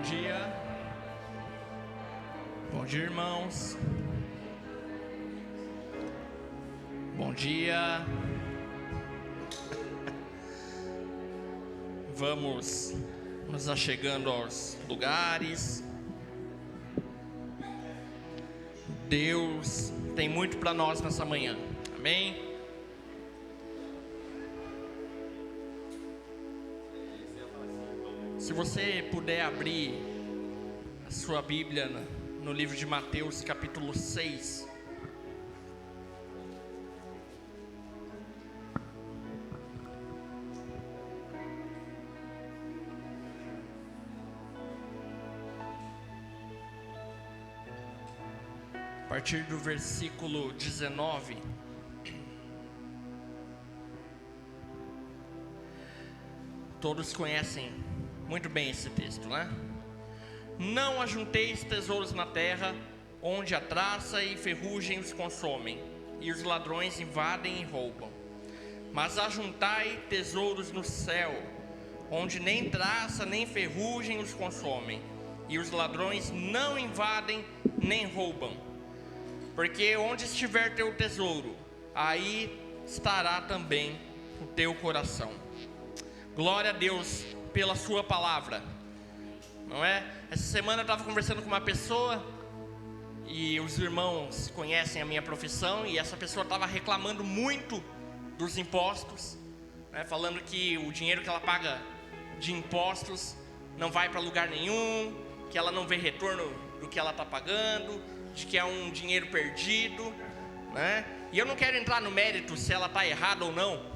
dia. Bom dia, irmãos. Bom dia. Vamos nos achegando aos lugares. Deus tem muito para nós nessa manhã. Amém? Se você puder abrir a sua Bíblia no livro de Mateus, capítulo 6. A partir do versículo 19. Todos conhecem muito bem esse texto, né? Não ajunteis tesouros na terra, onde a traça e ferrugem os consomem, e os ladrões invadem e roubam. Mas ajuntai tesouros no céu, onde nem traça nem ferrugem os consomem, e os ladrões não invadem nem roubam. Porque onde estiver teu tesouro, aí estará também o teu coração. Glória a Deus pela sua palavra, não é? Essa semana eu estava conversando com uma pessoa, e os irmãos conhecem a minha profissão, e essa pessoa estava reclamando muito dos impostos, né? Falando que o dinheiro que ela paga de impostos não vai para lugar nenhum, que ela não vê retorno do que ela está pagando, de que é um dinheiro perdido, né? E eu não quero entrar no mérito se ela está errada ou não,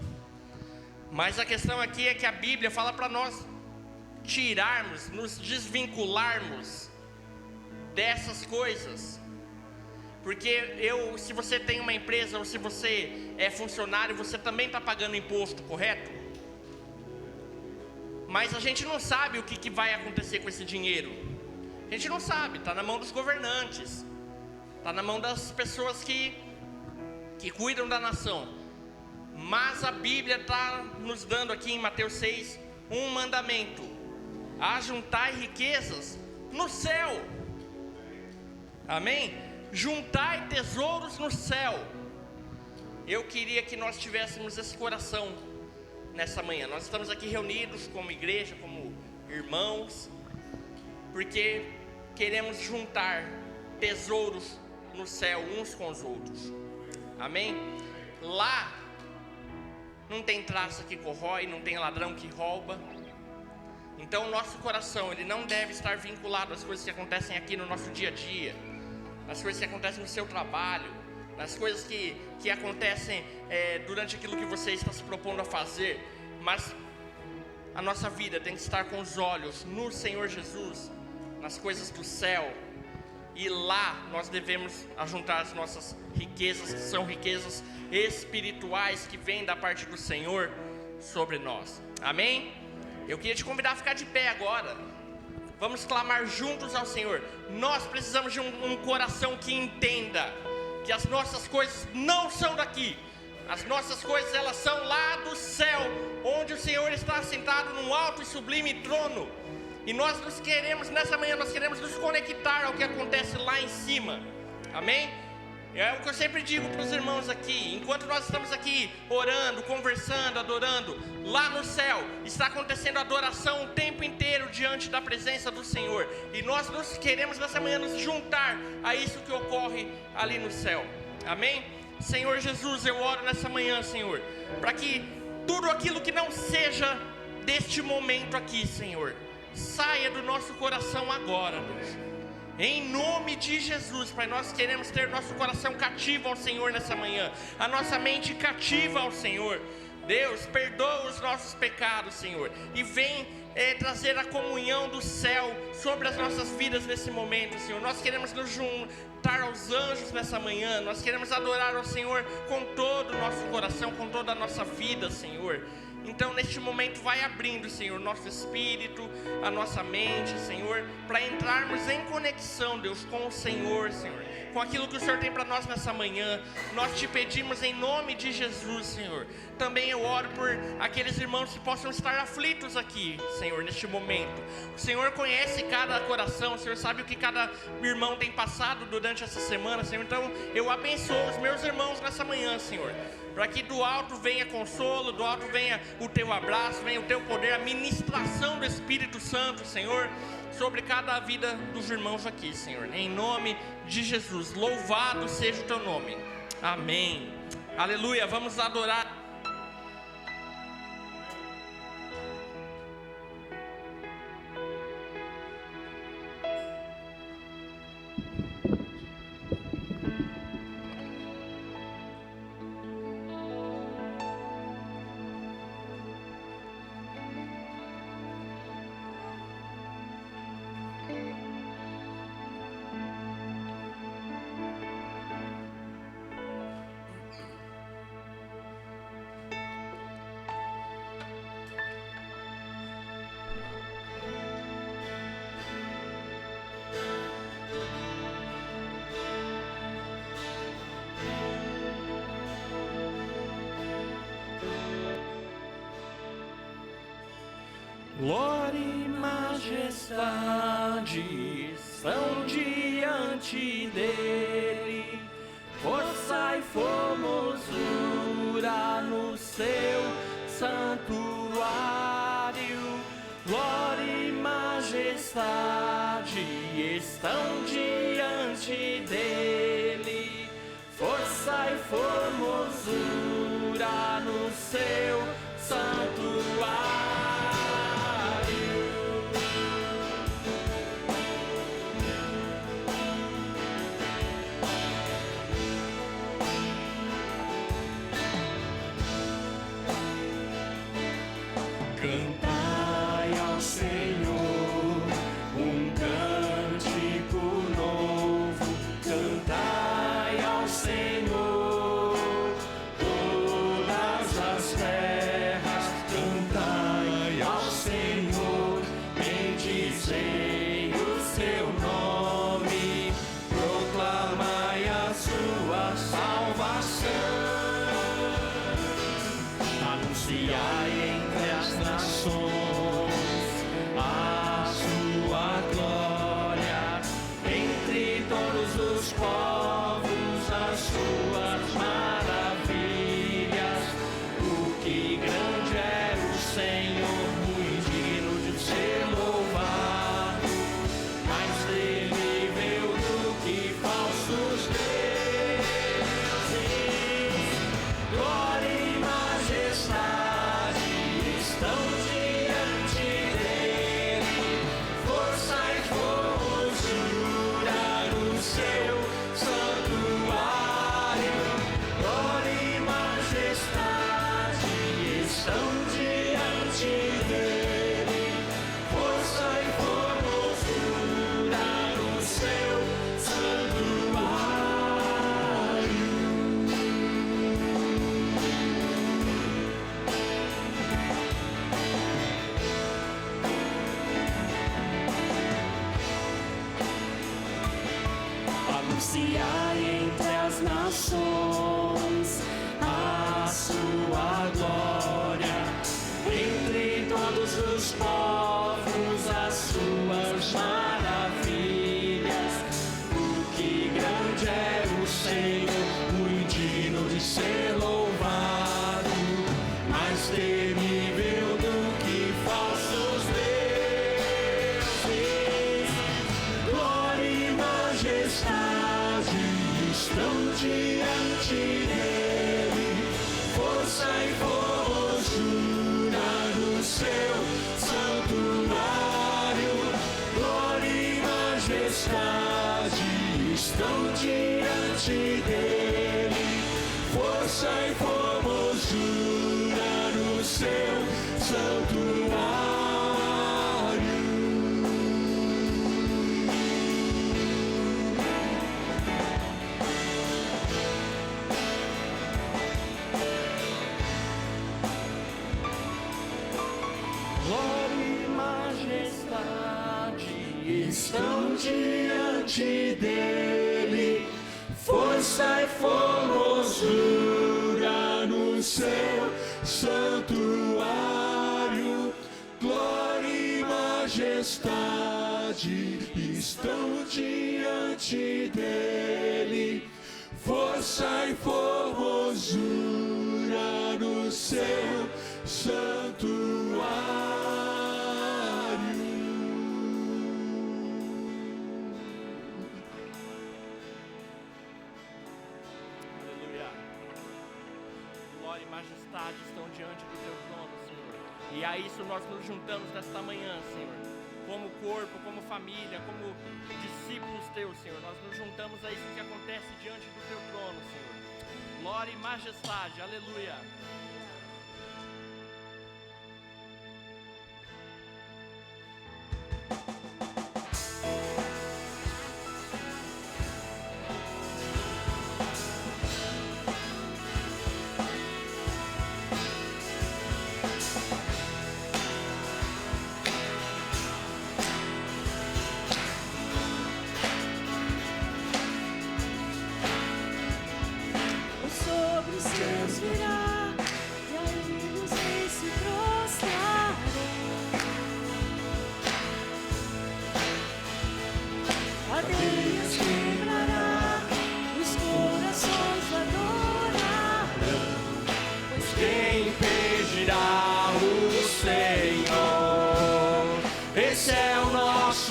mas a questão aqui é que a Bíblia fala para nós tirarmos, nos desvincularmos dessas coisas. Porque se você tem uma empresa ou se você é funcionário, você também está pagando imposto, correto? Mas a gente não sabe o que vai acontecer com esse dinheiro. A gente não sabe, está na mão dos governantes, está na mão das pessoas que cuidam da nação. Mas a Bíblia está nos dando aqui em Mateus 6 um mandamento: ajuntai riquezas no céu. Amém? Juntai tesouros no céu. Eu queria que nós tivéssemos esse coração nessa manhã. Nós estamos aqui reunidos como igreja, como irmãos, porque queremos juntar tesouros no céu uns com os outros. Amém? Lá não tem traça que corrói, não tem ladrão que rouba. Então o nosso coração, ele não deve estar vinculado às coisas que acontecem aqui no nosso dia a dia, nas coisas que acontecem no seu trabalho, nas coisas que acontecem durante aquilo que você está se propondo a fazer. Mas a nossa vida tem que estar com os olhos no Senhor Jesus, nas coisas do céu. E lá nós devemos ajuntar as nossas riquezas, que são riquezas espirituais que vêm da parte do Senhor sobre nós. Amém? Eu queria te convidar a ficar de pé agora. Vamos clamar juntos ao Senhor. Nós precisamos de um coração que entenda que as nossas coisas não são daqui. As nossas coisas, elas são lá do céu, onde o Senhor está sentado num alto e sublime trono. E nós nessa manhã nós queremos nos conectar ao que acontece lá em cima. Amém? É o que eu sempre digo para os irmãos aqui. Enquanto nós estamos aqui orando, conversando, adorando, lá no céu está acontecendo adoração o tempo inteiro diante da presença do Senhor. E nós queremos nessa manhã nos juntar a isso que ocorre ali no céu. Amém? Senhor Jesus, eu oro nessa manhã, Senhor, para que tudo aquilo que não seja deste momento aqui, Senhor, saia do nosso coração agora, Deus. Em nome de Jesus, Pai, nós queremos ter nosso coração cativo ao Senhor nessa manhã, a nossa mente cativa ao Senhor. Deus, perdoa os nossos pecados, Senhor, e vem trazer a comunhão do céu sobre as nossas vidas nesse momento, Senhor. Nós queremos nos juntar aos anjos nessa manhã, nós queremos adorar ao Senhor com todo o nosso coração, com toda a nossa vida, Senhor. Então neste momento vai abrindo, Senhor, nosso espírito, a nossa mente, Senhor, para entrarmos em conexão, Deus, com o Senhor, Senhor, com aquilo que o Senhor tem para nós nessa manhã. Nós te pedimos em nome de Jesus, Senhor. Também eu oro por aqueles irmãos que possam estar aflitos aqui, Senhor, neste momento. O Senhor conhece cada coração, o Senhor sabe o que cada irmão tem passado durante essa semana, Senhor. Então eu abençoo os meus irmãos nessa manhã, Senhor, para que do alto venha consolo, do alto venha o teu abraço, venha o teu poder, a ministração do Espírito Santo, Senhor, sobre cada vida dos irmãos aqui, Senhor. Em nome de Jesus, louvado seja o teu nome. Amém. Aleluia. Vamos adorar. Glória e majestade são diante dele, força e formosura no seu santuário. Glória e majestade estão diante dele, força e formosura no seu santuário. Cantai ao Senhor um cântico novo, cantai ao Senhor todas as terras, cantai ao Senhor, bendizei o seu nome, proclamai a sua salvação, anunciai entre as nações a sua glória, entre todos os povos as suas maravilhas. O que grande é o Senhor, muito digno de ser louvado, mais temível do que falsos deuses. Glória e majestade estão diante dele, força e formosura no seu santuário. Glória e majestade estão diante dele, força e formosura no seu santuário. Anunciai entre as nações a sua glória, entre todos os povos as suas maravilhas. O que grande é o Senhor, muito digno de ser louvado, mais temível do que falsos deuses. Glória e majestade estão diante dele, força e formosura no seu santuário. Glória e majestade estão diante dele, força e formosura no seu santuário. Glória e majestade estão diante dele, força e formosura no seu santuário, glória e majestade estão diante dele, força e formosura no seu santuário. Majestade estão diante do teu trono, Senhor. E a isso nós nos juntamos nesta manhã, Senhor. Como corpo, como família, como discípulos teus, Senhor. Nós nos juntamos a isso que acontece diante do teu trono, Senhor. Glória e majestade, aleluia.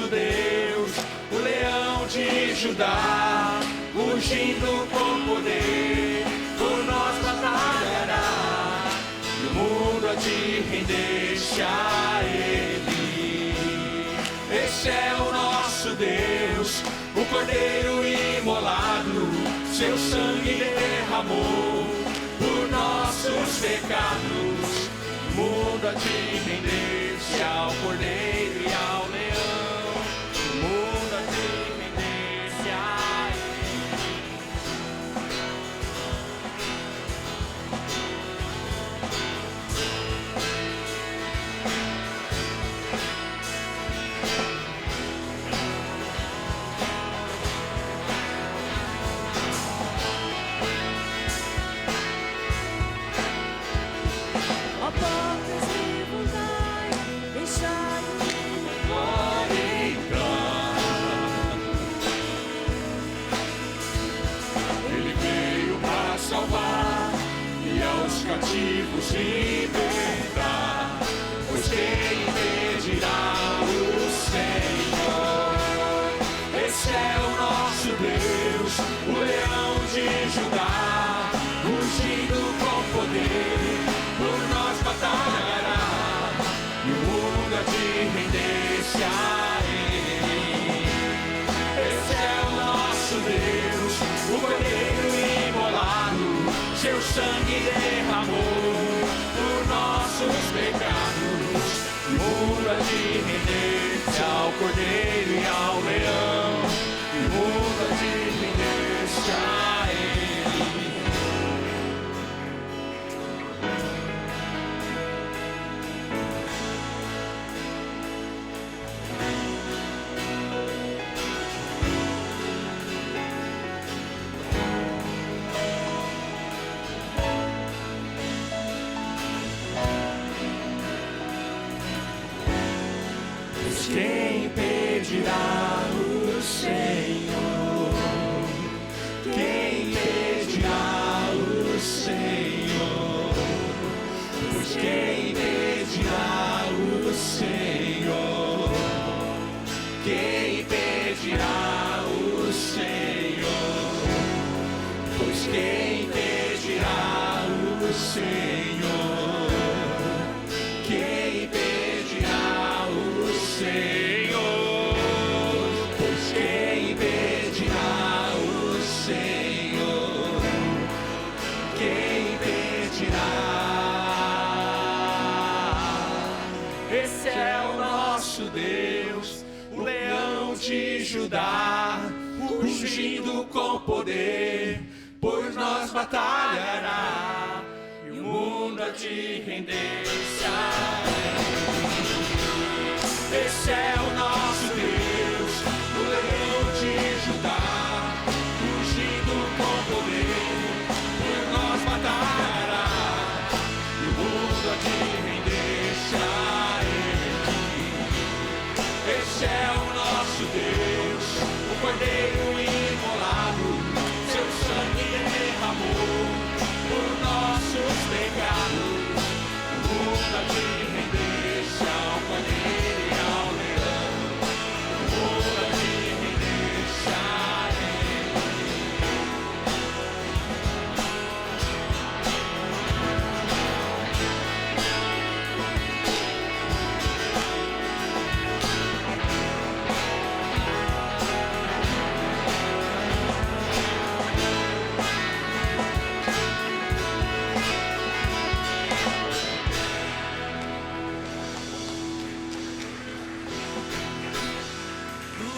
Deus, o leão de Judá, ungindo com poder, por nós batalhará, e o mundo há de render-se a ele. Esse é o nosso Deus, o Cordeiro imolado, seu sangue derramou por nossos pecados. O mundo há de render-se ao Cordeiro e ao leão. Cativos libertar, pois quem impedirá o Senhor? Esse é o nosso Deus, o leão de Judá, ungido com poder, por nós batalhará, e o mundo há de render-se a ele. Esse é o nosso Deus, o Cordeiro imolado, seu sangue derramou por nossos pecados. O mundo há de render-se ao Cordeiro e ao leão. O mundo há de render-se a ele. Quem impedirá o Senhor? Quem impedirá o Senhor? Pois quem impedirá o Senhor? Quem impedirá o Senhor? Pois quem impedirá o Senhor? Quem impedirá o Senhor, pois quem impedirá o Senhor? Quem impedirá? Esse é o nosso Deus, o leão de Judá, ungido com poder, por nós batalhará, e o mundo há de render-se a ele. Esse é o nosso Deus, o leão de Judá, ungido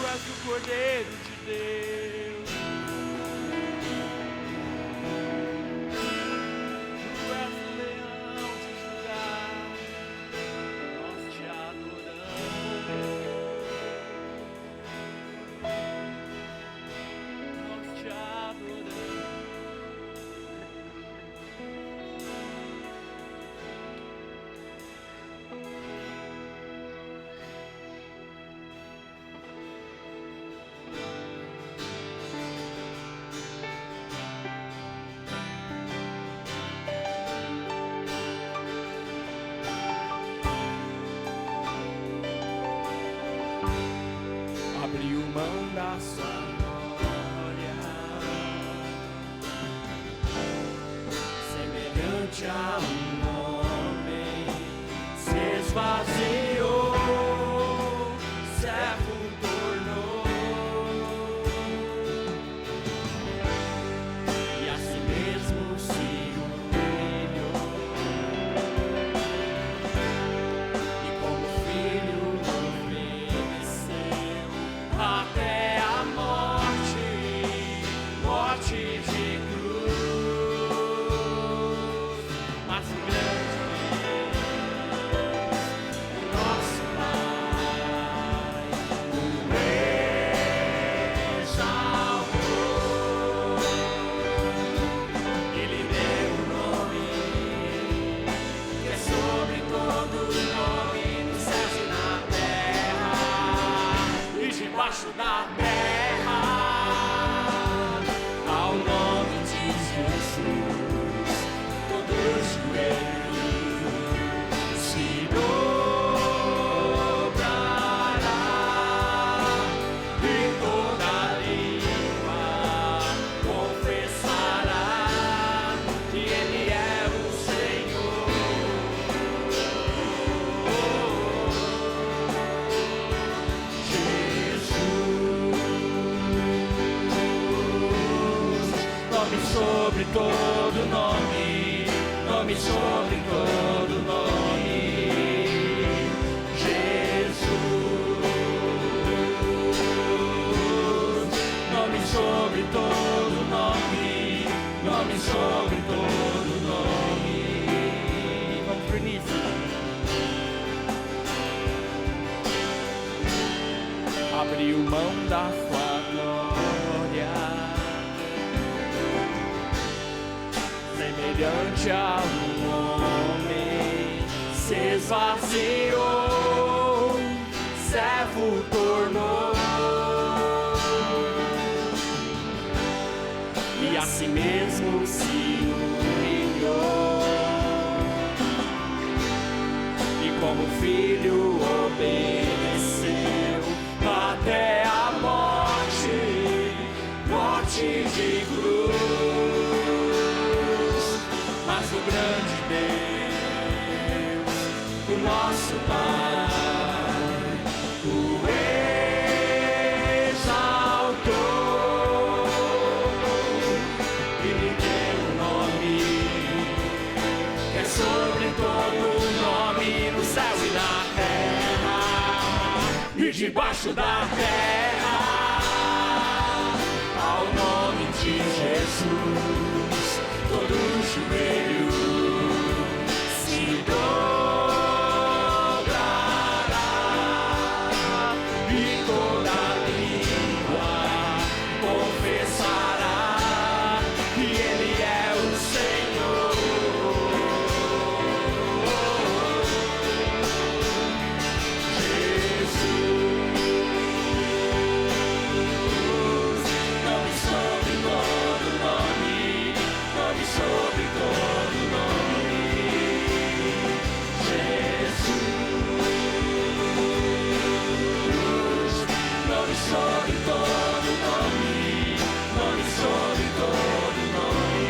és o Cordeiro de Deus. Tu és o leão de Judá. Nós te adoramos. Nós te adoramos. Abriu mão da sua glória, semelhante a um homem, se esvaziou, servo tornou, e a si mesmo se humilhou, e como filho obedeceu até a morte, morte de cruz. Mas o grande Deus, o nosso Pai, o exaltou. Ele deu um nome que é sobre todo nome, nos céus e na terra e debaixo da terra. Ao nome de Jesus, todo joelho se dobrará e toda língua confessará que Ele é o Senhor. Nome sobre todo nome, nome sobre todo nome, Jesus. Nome sobre todo nome, nome sobre todo nome. Vamos pro início. Abriu mão da sua glória, semelhante a um homem, se esvaziou, servo tornou, e a si mesmo se humilhou, e como filho obedeceu até a morte, morte de cruz. Mas o grande Deus, o nosso Pai, o exaltou. Ele deu um nome que é sobre todo nome, no céu e na terra e debaixo da terra. Ao nome de Jesus, todo joelho se dobrará e toda língua confessará que Ele é o Senhor. Jesus, nome sobre todo nome, nome sobre todo nome, Jesus. Nome sobre todo nome, nome sobre todo nome,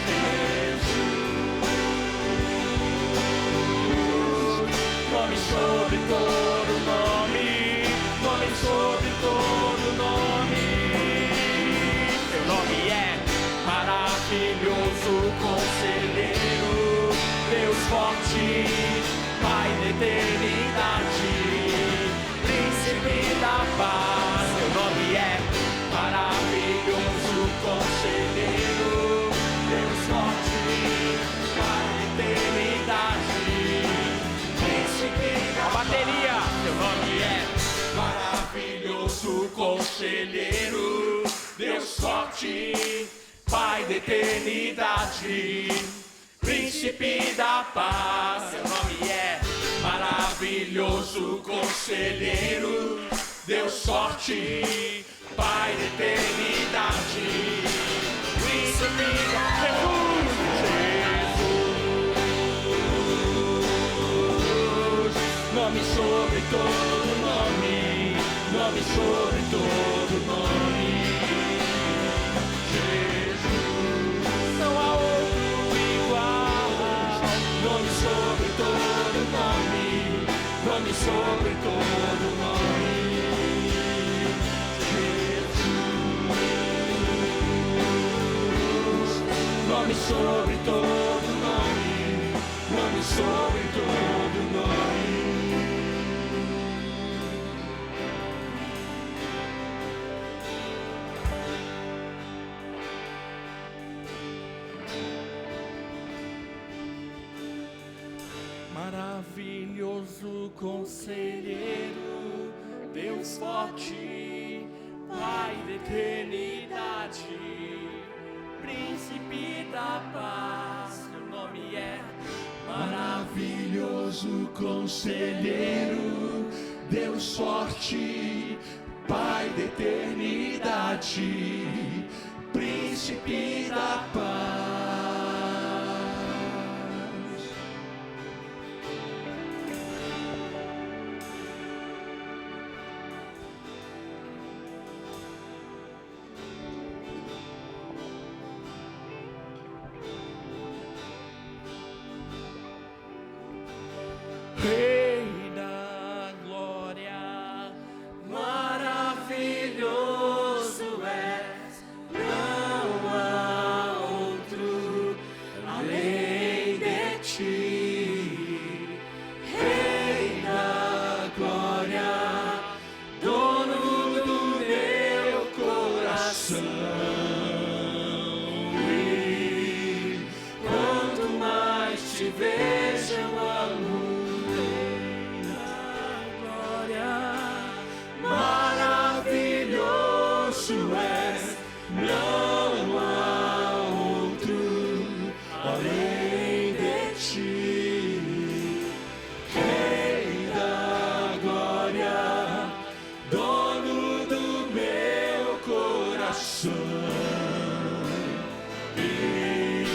Jesus. Nome sobre todo nome, nome sobre todo nome. Teu nome é maravilhoso, conselheiro, Deus forte, Pai da eternidade, príncipe Conselheiro, Deus forte, Pai da eternidade, Príncipe da paz. Seu nome é maravilhoso Conselheiro, Deus forte, Pai da eternidade, Príncipe da paz. Jesus, nome sobre todo nome, nome sobre todo nome. Jesus, não há outro igual. Nome sobre todo nome, nome sobre todo nome. Jesus, nome sobre todo nome, nome sobre todo nome. Maravilhoso Conselheiro, Deus forte, Pai da eternidade, Príncipe da paz. Seu nome é maravilhoso Conselheiro, Deus forte, Pai da eternidade, Príncipe da paz. Rei da glória, maravilhoso és, não há outro além de ti. Rei da glória, dono do meu coração. E quanto mais te vejo, eu amo. Maravilhoso és, não há outro além de ti. Rei da glória, dono do meu coração. E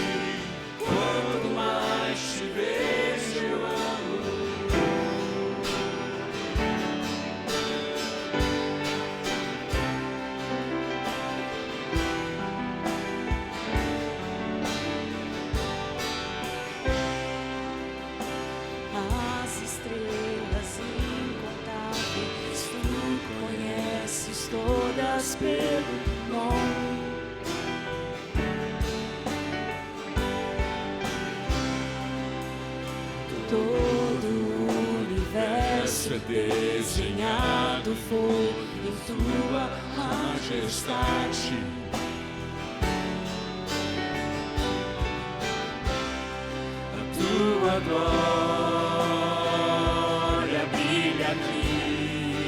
quanto mais te vejo, eu amo. As estrelas incontáveis, tu conheces todas pelo nome. Todo o universo desenhado foi em tua majestade. Tua glória brilha aqui,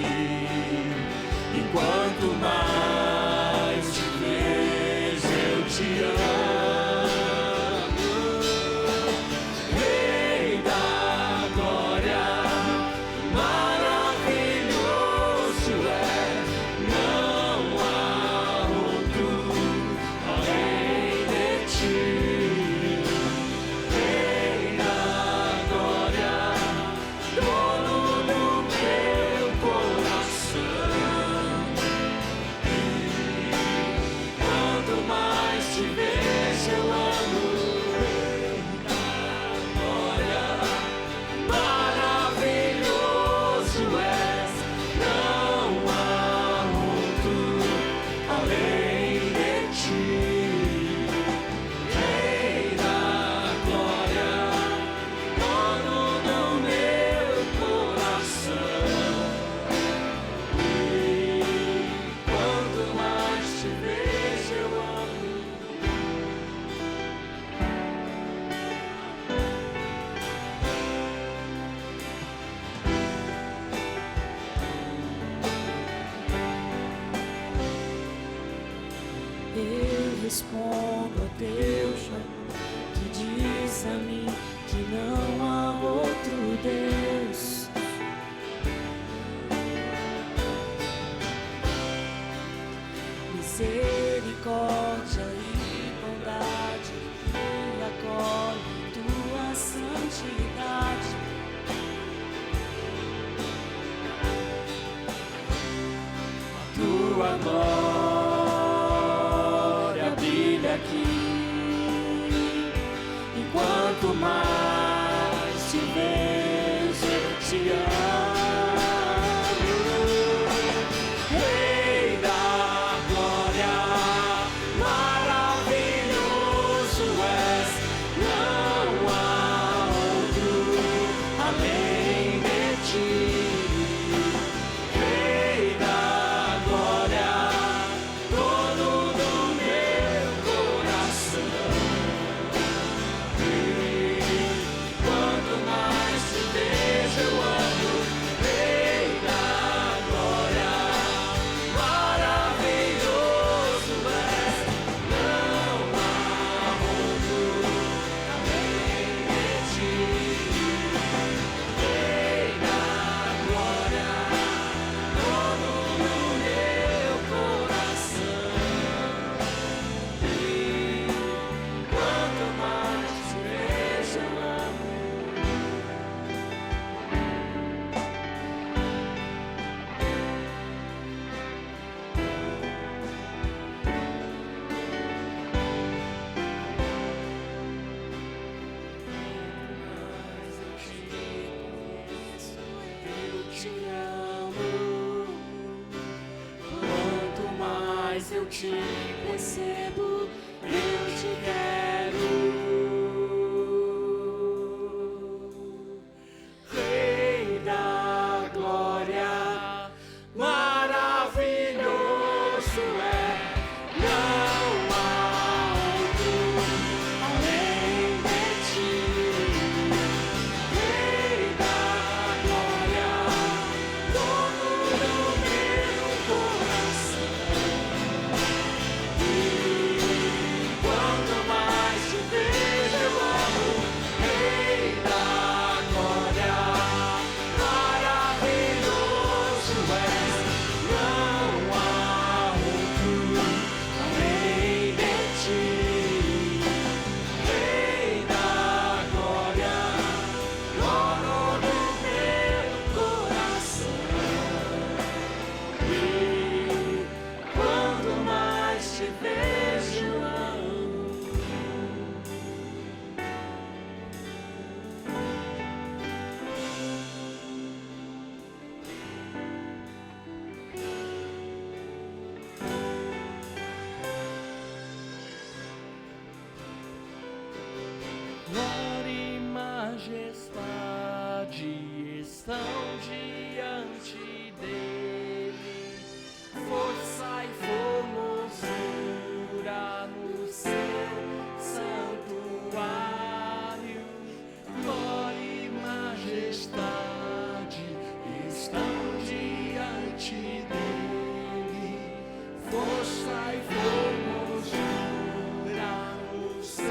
e quanto mais te vejo, eu te amo. Rei da glória, maravilhoso és, não há outro além de ti. Rei da glória, respondo a Deus, que diz a mim que não há outro Deus. Misericórdia e bondade me acolhe tua santidade. Tua glória brilha aqui, e quanto mais te vejo, eu te amo. Rei da glória, maravilhoso és, não há outro além de ti. Eu te percebo, eu te quero. Rei da glória, maravilhoso é, não há outro além de ti. Rei da glória, dono do meu coração. Glória e majestade estão diante dele, força e formosura no seu santuário. Glória e majestade estão diante dele, força e formosura no seu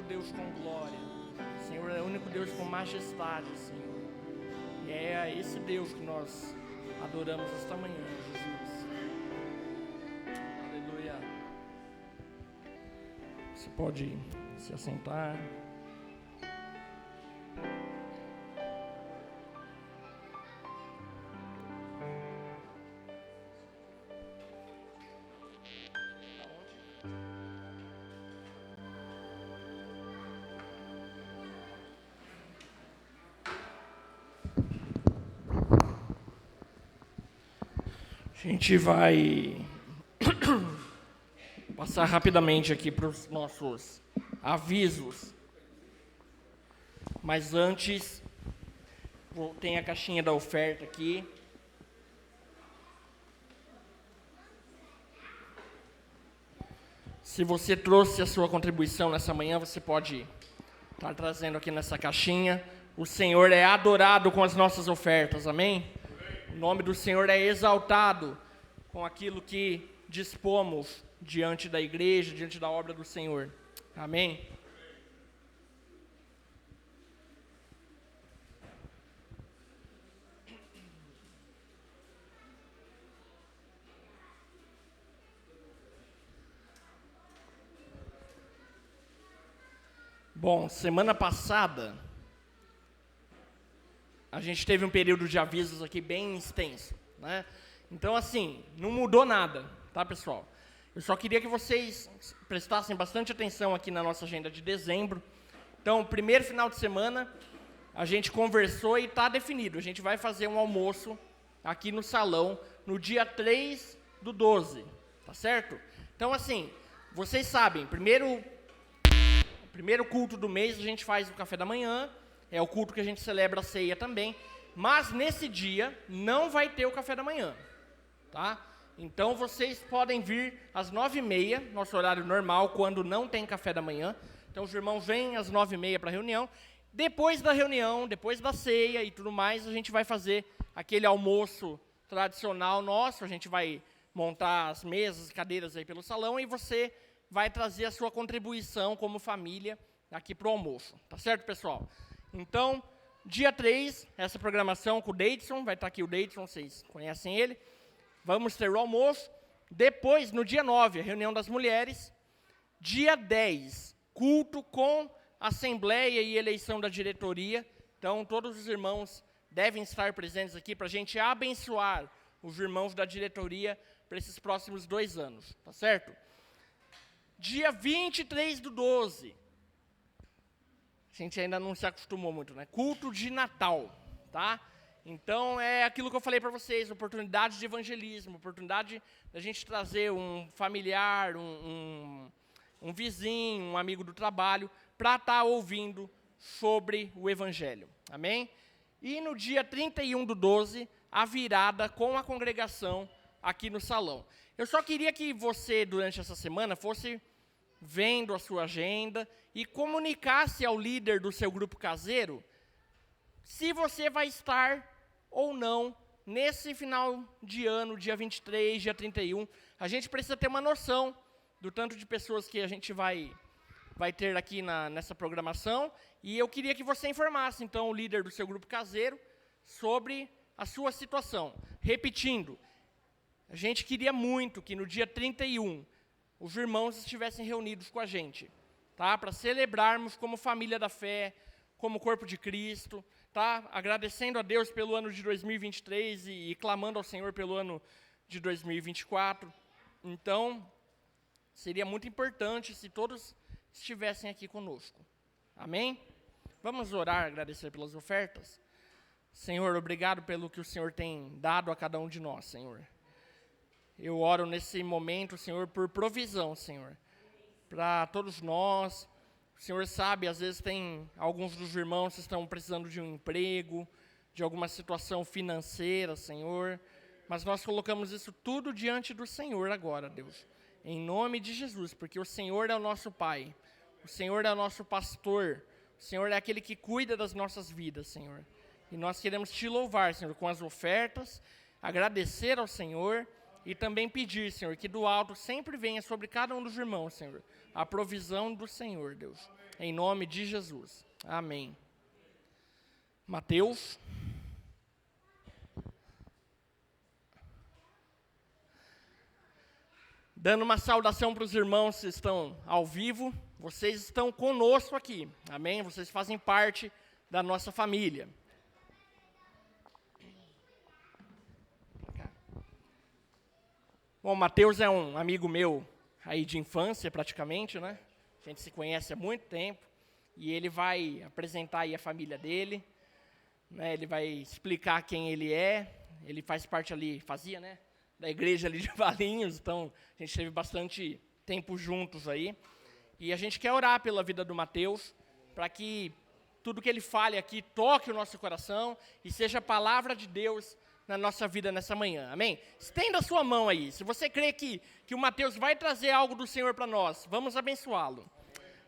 Deus com glória, o Senhor é o único Deus com majestade, Senhor. E é a esse Deus que nós adoramos esta manhã, Jesus. Aleluia. Você pode se assentar. A gente vai passar rapidamente aqui para os nossos avisos. Mas antes, tem a caixinha da oferta aqui. Se você trouxe a sua contribuição nessa manhã, você pode estar trazendo aqui nessa caixinha. O Senhor é adorado com as nossas ofertas, amém? O nome do Senhor é exaltado com aquilo que dispomos diante da igreja, diante da obra do Senhor, amém? Bom, semana passada, a gente teve um período de avisos aqui bem extenso, né? Então, assim, não mudou nada, tá, pessoal? Eu só queria que vocês prestassem bastante atenção aqui na nossa agenda de dezembro. Então, primeiro final de semana, a gente conversou e está definido. A gente vai fazer um almoço aqui no salão no dia 3/12, tá certo? Então, assim, vocês sabem, primeiro culto do mês a gente faz o café da manhã, é o culto que a gente celebra a ceia também, mas nesse dia não vai ter o café da manhã, tá? Então vocês podem vir às 9h30, nosso horário normal, quando não tem café da manhã. Então os irmãos vêm às 9h30 para a reunião. Depois da reunião, depois da ceia e tudo mais, a gente vai fazer aquele almoço tradicional nosso, a gente vai montar as mesas, cadeiras aí pelo salão e você vai trazer a sua contribuição como família aqui para o almoço. Tá certo, pessoal? Então, dia 3, essa programação com o Deidson, vai estar aqui o Deidson, vocês conhecem ele. Vamos ter o almoço. Depois, no dia 9, a reunião das mulheres. Dia 10, culto com assembleia e eleição da diretoria. Então, todos os irmãos devem estar presentes aqui para a gente abençoar os irmãos da diretoria para esses próximos 2 anos. Tá certo? Dia 23/12, a gente ainda não se acostumou muito, né? Culto de Natal, tá? Então, é aquilo que eu falei para vocês, oportunidade de evangelismo, oportunidade da gente trazer um familiar, um vizinho, um amigo do trabalho, para estar ouvindo sobre o evangelho, amém? E no dia 31/12, a virada com a congregação aqui no salão. Eu só queria que você, durante essa semana, fosse vendo a sua agenda e comunicasse ao líder do seu grupo caseiro se você vai estar ou não nesse final de ano, dia 23, dia 31. A gente precisa ter uma noção do tanto de pessoas que a gente vai ter aqui nessa programação. E eu queria que você informasse, então, o líder do seu grupo caseiro sobre a sua situação. Repetindo, a gente queria muito que no dia 31 os irmãos estivessem reunidos com a gente, tá? Para celebrarmos como família da fé, como corpo de Cristo, tá? Agradecendo a Deus pelo ano de 2023 e clamando ao Senhor pelo ano de 2024. Então, seria muito importante se todos estivessem aqui conosco. Amém? Vamos orar, agradecer pelas ofertas. Senhor, obrigado pelo que o Senhor tem dado a cada um de nós, Senhor. Eu oro nesse momento, Senhor, por provisão, Senhor, para todos nós. O Senhor sabe, às vezes tem alguns dos irmãos que estão precisando de um emprego, de alguma situação financeira, Senhor, mas nós colocamos isso tudo diante do Senhor agora, Deus, em nome de Jesus, porque o Senhor é o nosso Pai, o Senhor é o nosso pastor, o Senhor é aquele que cuida das nossas vidas, Senhor, e nós queremos te louvar, Senhor, com as ofertas, agradecer ao Senhor e também pedir, Senhor, que do alto sempre venha sobre cada um dos irmãos, Senhor, a provisão do Senhor, Deus, em nome de Jesus. Amém. Mateus. Dando uma saudação para os irmãos que estão ao vivo, vocês estão conosco aqui, amém? Vocês fazem parte da nossa família. Bom, Mateus é um amigo meu aí de infância, praticamente, né? A gente se conhece há muito tempo. E ele vai apresentar aí a família dele, né? Ele vai explicar quem ele é. Ele faz parte ali, fazia, né? Da igreja ali de Valinhos. Então, a gente teve bastante tempo juntos aí. E a gente quer orar pela vida do Mateus, para que tudo que ele fale aqui toque o nosso coração e seja a palavra de Deus na nossa vida nessa manhã, amém? Estenda a sua mão aí, se você crê que o Mateus vai trazer algo do Senhor para nós, vamos abençoá-lo.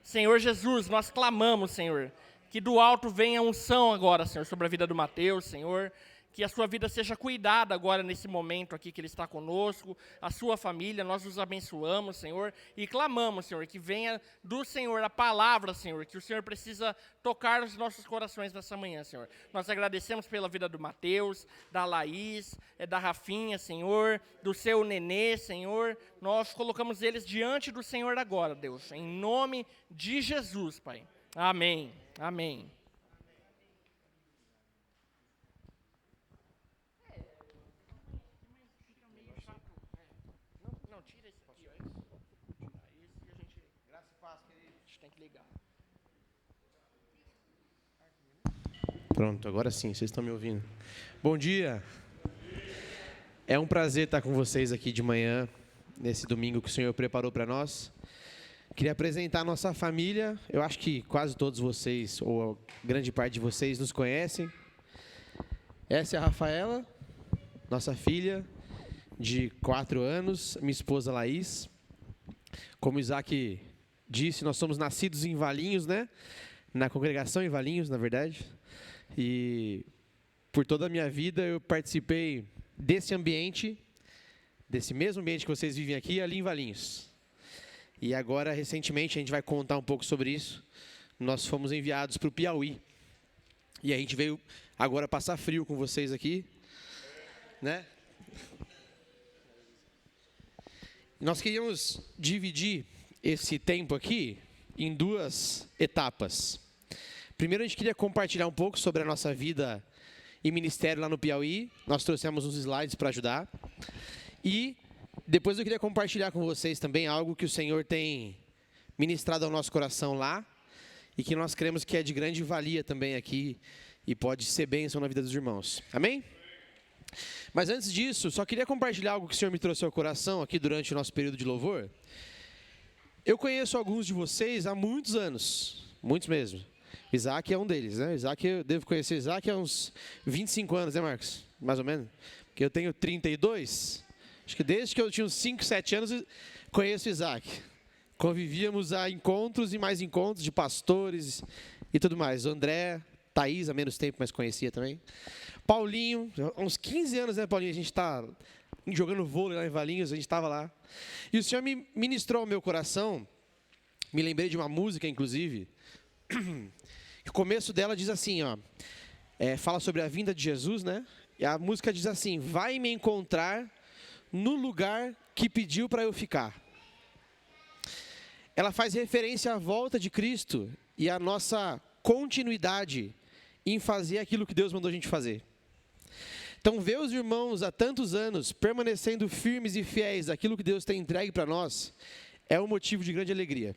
Senhor Jesus, nós clamamos, Senhor, que do alto venha unção agora, Senhor, sobre a vida do Mateus, Senhor, que a sua vida seja cuidada agora nesse momento aqui que ele está conosco, a sua família, nós os abençoamos, Senhor, e clamamos, Senhor, que venha do Senhor a palavra, Senhor, que o Senhor precisa tocar os nossos corações nessa manhã, Senhor. Nós agradecemos pela vida do Mateus, da Laís, da Rafinha, Senhor, do seu Nenê, Senhor, nós colocamos eles diante do Senhor agora, Deus, em nome de Jesus, Pai. Amém, amém. Pronto, agora sim, vocês estão me ouvindo. Bom dia. É um prazer estar com vocês aqui de manhã, nesse domingo que o Senhor preparou para nós. Queria apresentar a nossa família. Eu acho que quase todos vocês, ou grande parte de vocês, nos conhecem. Essa é a Rafaela, nossa filha, de 4 anos, minha esposa Laís. Como o Isaac disse, nós somos nascidos em Valinhos, né? Na congregação em Valinhos, na verdade. E por toda a minha vida eu participei desse ambiente, desse mesmo ambiente que vocês vivem aqui, ali em Valinhos. E agora, recentemente, a gente vai contar um pouco sobre isso. Nós fomos enviados para o Piauí. E a gente veio agora passar frio com vocês aqui, né? Nós queríamos dividir esse tempo aqui em 2 etapas. Primeiro, a gente queria compartilhar um pouco sobre a nossa vida e ministério lá no Piauí. Nós trouxemos uns slides para ajudar. E depois eu queria compartilhar com vocês também algo que o Senhor tem ministrado ao nosso coração lá e que nós cremos que é de grande valia também aqui e pode ser bênção na vida dos irmãos. Amém? Mas antes disso, só queria compartilhar algo que o Senhor me trouxe ao coração aqui durante o nosso período de louvor. Eu conheço alguns de vocês há muitos anos, muitos mesmo. Isaac é um deles, né? Isaac, eu devo conhecer Isaac há uns 25 anos, né, Marcos? Mais ou menos. Porque eu tenho 32. Acho que desde que eu tinha uns 5, 7 anos, conheço Isaac. Convivíamos a encontros e mais encontros de pastores e tudo mais. O André, Thaís, há menos tempo, mas conhecia também. Paulinho, há uns 15 anos, né, Paulinho? A gente está jogando vôlei lá em Valinhos, a gente estava lá. E o Senhor me ministrou ao meu coração, me lembrei de uma música, inclusive. O começo dela diz assim, ó, fala sobre a vinda de Jesus, né? E a música diz assim: vai me encontrar no lugar que pediu para eu ficar. Ela faz referência à volta de Cristo e à nossa continuidade em fazer aquilo que Deus mandou a gente fazer. Então, ver os irmãos há tantos anos permanecendo firmes e fiéis àquilo que Deus tem entregue para nós é um motivo de grande alegria.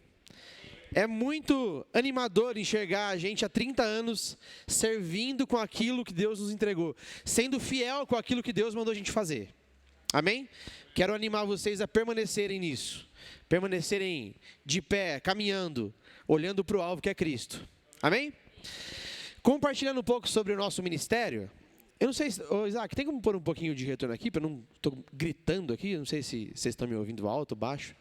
É muito animador enxergar a gente há 30 anos servindo com aquilo que Deus nos entregou, sendo fiel com aquilo que Deus mandou a gente fazer. Amém? Quero animar vocês a permanecerem nisso, permanecerem de pé, caminhando, olhando para o alvo que é Cristo. Amém? Compartilhando um pouco sobre o nosso ministério, eu não sei, Isaac, tem como pôr um pouquinho de retorno aqui, para não estou gritando aqui, eu não sei se vocês estão me ouvindo alto ou baixo.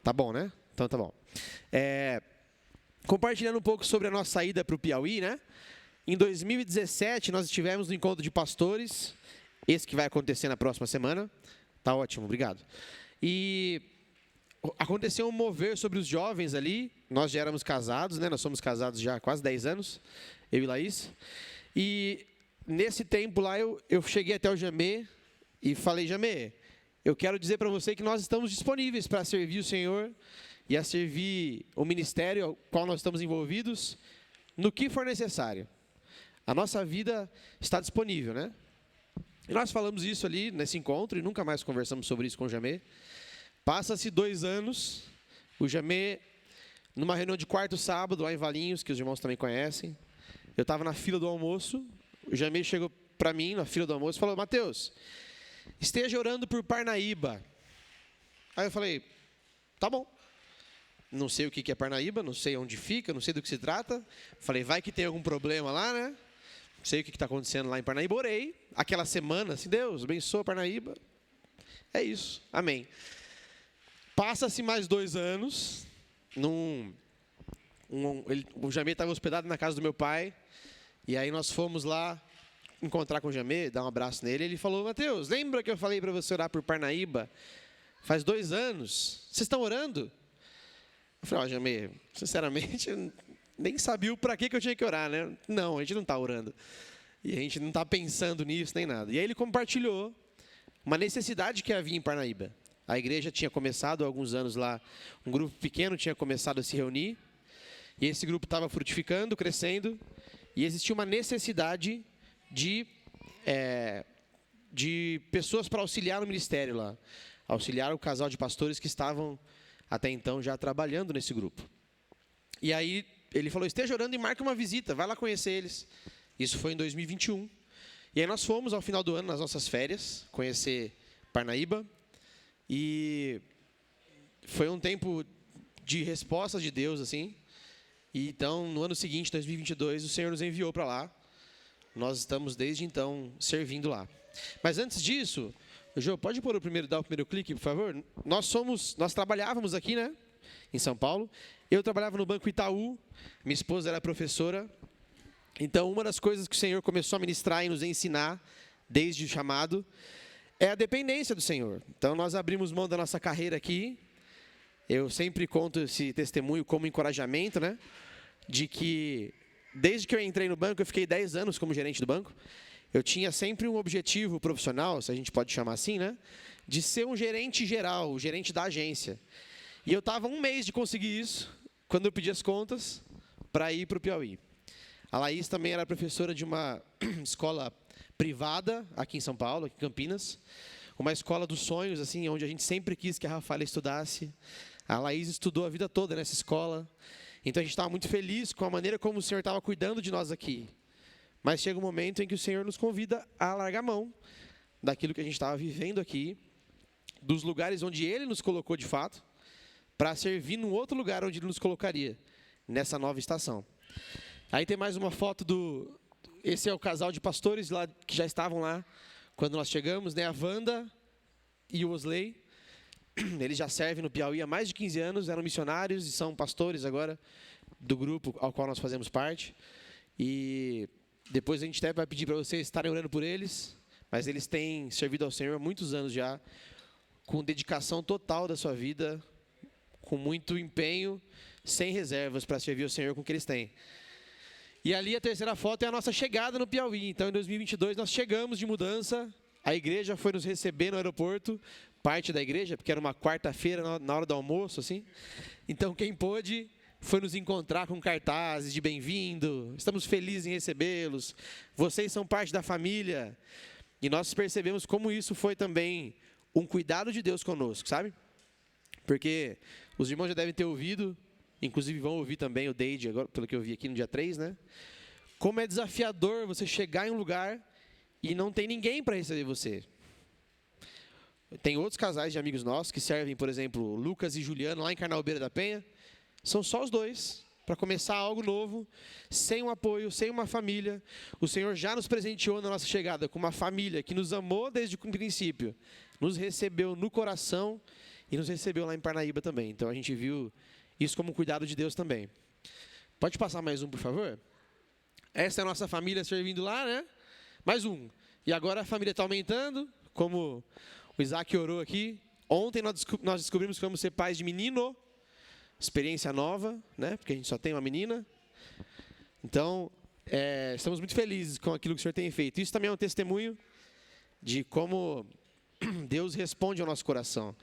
Tá bom, né? Então tá bom. Compartilhando um pouco sobre a nossa saída para o Piauí, né? Em 2017, nós estivemos no encontro de pastores, esse que vai acontecer na próxima semana. Tá ótimo, obrigado. E aconteceu um mover sobre os jovens ali. Nós já éramos casados, né? Nós somos casados já há quase 10 anos, eu e Laís. E nesse tempo lá, eu cheguei até o Jamê e falei: Jamê, eu quero dizer para você que nós estamos disponíveis para servir o Senhor e a servir o ministério ao qual nós estamos envolvidos, no que for necessário. A nossa vida está disponível, né? E nós falamos isso ali nesse encontro e nunca mais conversamos sobre isso com o Jamê. Passa-se 2 anos, o Jamê, numa reunião de quarto sábado lá em Valinhos, que os irmãos também conhecem, eu estava na fila do almoço, o Jamê chegou para mim na fila do almoço e falou: Mateus, esteja orando por Parnaíba. Aí eu falei: tá bom. Não sei o que é Parnaíba, não sei onde fica, não sei do que se trata. Falei: vai que tem algum problema lá, né? sei o que está acontecendo lá em Parnaíba, orei aquela semana, assim, Deus, abençoa Parnaíba. É isso, amém. Passa-se mais 2 anos, o Jamê estava hospedado na casa do meu pai, e aí nós fomos lá encontrar com o Jamê, dar um abraço nele, ele falou, Mateus, lembra que eu falei para você orar por Parnaíba? Faz 2 anos, vocês estão orando? Eu falei, Jamê, sinceramente, eu nem sabia para que eu tinha que orar, né? Não, a gente não está orando. E a gente não está pensando nisso, nem nada. E aí ele compartilhou uma necessidade que havia em Parnaíba. A igreja tinha começado há alguns anos lá, um grupo pequeno tinha começado a se reunir, e esse grupo estava frutificando, crescendo, e existia uma necessidade de pessoas para auxiliar no ministério lá. Auxiliar o casal de pastores que estavam até então já trabalhando nesse grupo. E aí ele falou, esteja orando e marque uma visita, vai lá conhecer eles. Isso foi em 2021. E aí nós fomos ao final do ano, nas nossas férias, conhecer Parnaíba. E foi um tempo de respostas de Deus, assim. E então, no ano seguinte, 2022, o Senhor nos enviou para lá. Nós estamos, desde então, servindo lá. Mas antes disso, Jô, pode dar o primeiro clique, por favor? Nós trabalhávamos aqui, né, em São Paulo. Eu trabalhava no Banco Itaú, minha esposa era professora. Então, uma das coisas que o Senhor começou a ministrar e nos ensinar, desde o chamado, é a dependência do Senhor. Então, nós abrimos mão da nossa carreira aqui. Eu sempre conto esse testemunho como encorajamento, né? De que, desde que eu entrei no banco, eu fiquei 10 anos como gerente do banco. Eu tinha sempre um objetivo profissional, se a gente pode chamar assim, né? De ser um gerente geral, o gerente da agência. E eu estava 1 mês de conseguir isso, quando eu pedi as contas para ir para o Piauí. A Laís também era professora de uma escola privada aqui em São Paulo, aqui em Campinas. Uma escola dos sonhos, assim, onde a gente sempre quis que a Rafaela estudasse. A Laís estudou a vida toda nessa escola. Então a gente estava muito feliz com a maneira como o Senhor estava cuidando de nós aqui. Mas chega um momento em que o Senhor nos convida a largar mão daquilo que a gente estava vivendo aqui, dos lugares onde Ele nos colocou de fato, para servir num outro lugar onde Ele nos colocaria, nessa nova estação. Aí tem mais uma foto esse é o casal de pastores lá, que já estavam lá quando nós chegamos, né? A Wanda e o Osley. Eles já servem no Piauí há mais de 15 anos, eram missionários e são pastores agora do grupo ao qual nós fazemos parte. E depois a gente até vai pedir para vocês estarem orando por eles, mas eles têm servido ao Senhor há muitos anos já, com dedicação total da sua vida, com muito empenho, sem reservas para servir ao Senhor com o que eles têm. E ali a terceira foto é a nossa chegada no Piauí. Então, em 2022, nós chegamos de mudança. A igreja foi nos receber no aeroporto, parte da igreja, porque era uma quarta-feira, na hora do almoço, assim. Então, quem pôde foi nos encontrar com cartazes de bem-vindo. Estamos felizes em recebê-los. Vocês são parte da família. E nós percebemos como isso foi também um cuidado de Deus conosco, sabe? Porque os irmãos já devem ter ouvido, inclusive vão ouvir também o Deide, agora, pelo que eu vi aqui no dia 3, né? Como é desafiador você chegar em um lugar e não tem ninguém para receber você. Tem outros casais de amigos nossos que servem, por exemplo, Lucas e Juliano, lá em Carnaúbeira da Penha. São só os dois, para começar algo novo, sem um apoio, sem uma família. O Senhor já nos presenteou na nossa chegada com uma família que nos amou desde o princípio, nos recebeu no coração e nos recebeu lá em Parnaíba também. Então a gente viu isso como um cuidado de Deus também. Pode passar mais um, por favor? Essa é a nossa família servindo lá, né? Mais um. E agora a família está aumentando, como o Isaac orou aqui. Ontem nós descobrimos que vamos ser pais de menino. Experiência nova, né? Porque a gente só tem uma menina. Então, estamos muito felizes com aquilo que o Senhor tem feito. Isso também é um testemunho de como Deus responde ao nosso coração.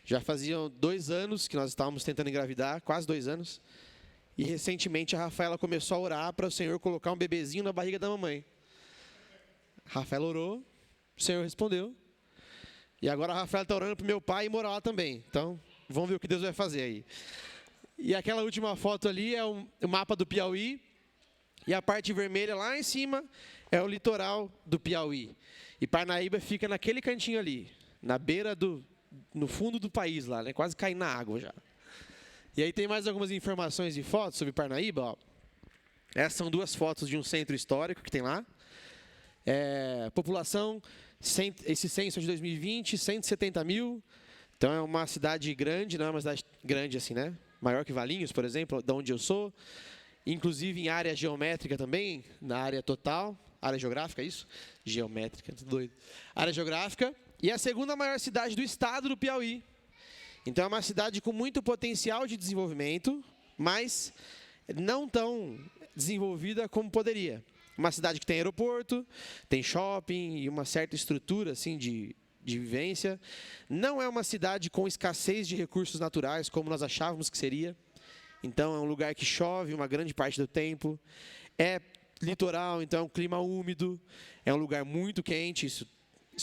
Já faziam 2 anos que nós estávamos tentando engravidar, quase 2 anos. E recentemente a Rafaela começou a orar para o Senhor colocar um bebezinho na barriga da mamãe. A Rafaela orou, o Senhor respondeu. E agora a Rafaela está orando para o meu pai e morar lá também. Então, vamos ver o que Deus vai fazer aí. E aquela última foto ali é o mapa do Piauí. E a parte vermelha lá em cima é o litoral do Piauí. E Parnaíba fica naquele cantinho ali, na beira no fundo do país lá, né? Quase caindo na água já. E aí tem mais algumas informações e fotos sobre Parnaíba, ó. Essas são 2 fotos de um centro histórico que tem lá. População, esse censo é de 2020, 170 mil. Então é uma cidade grande, não é uma cidade grande assim, né? Maior que Valinhos, por exemplo, de onde eu sou. Inclusive em área geométrica também, na área total. Área geográfica, é isso? Geométrica, tudo doido. Área geográfica. E é a segunda maior cidade do estado do Piauí. Então é uma cidade com muito potencial de desenvolvimento, mas não tão desenvolvida como poderia. Uma cidade que tem aeroporto, tem shopping e uma certa estrutura assim, de vivência. Não é uma cidade com escassez de recursos naturais, como nós achávamos que seria. Então, é um lugar que chove uma grande parte do tempo. É litoral, então é um clima úmido. É um lugar muito quente, isso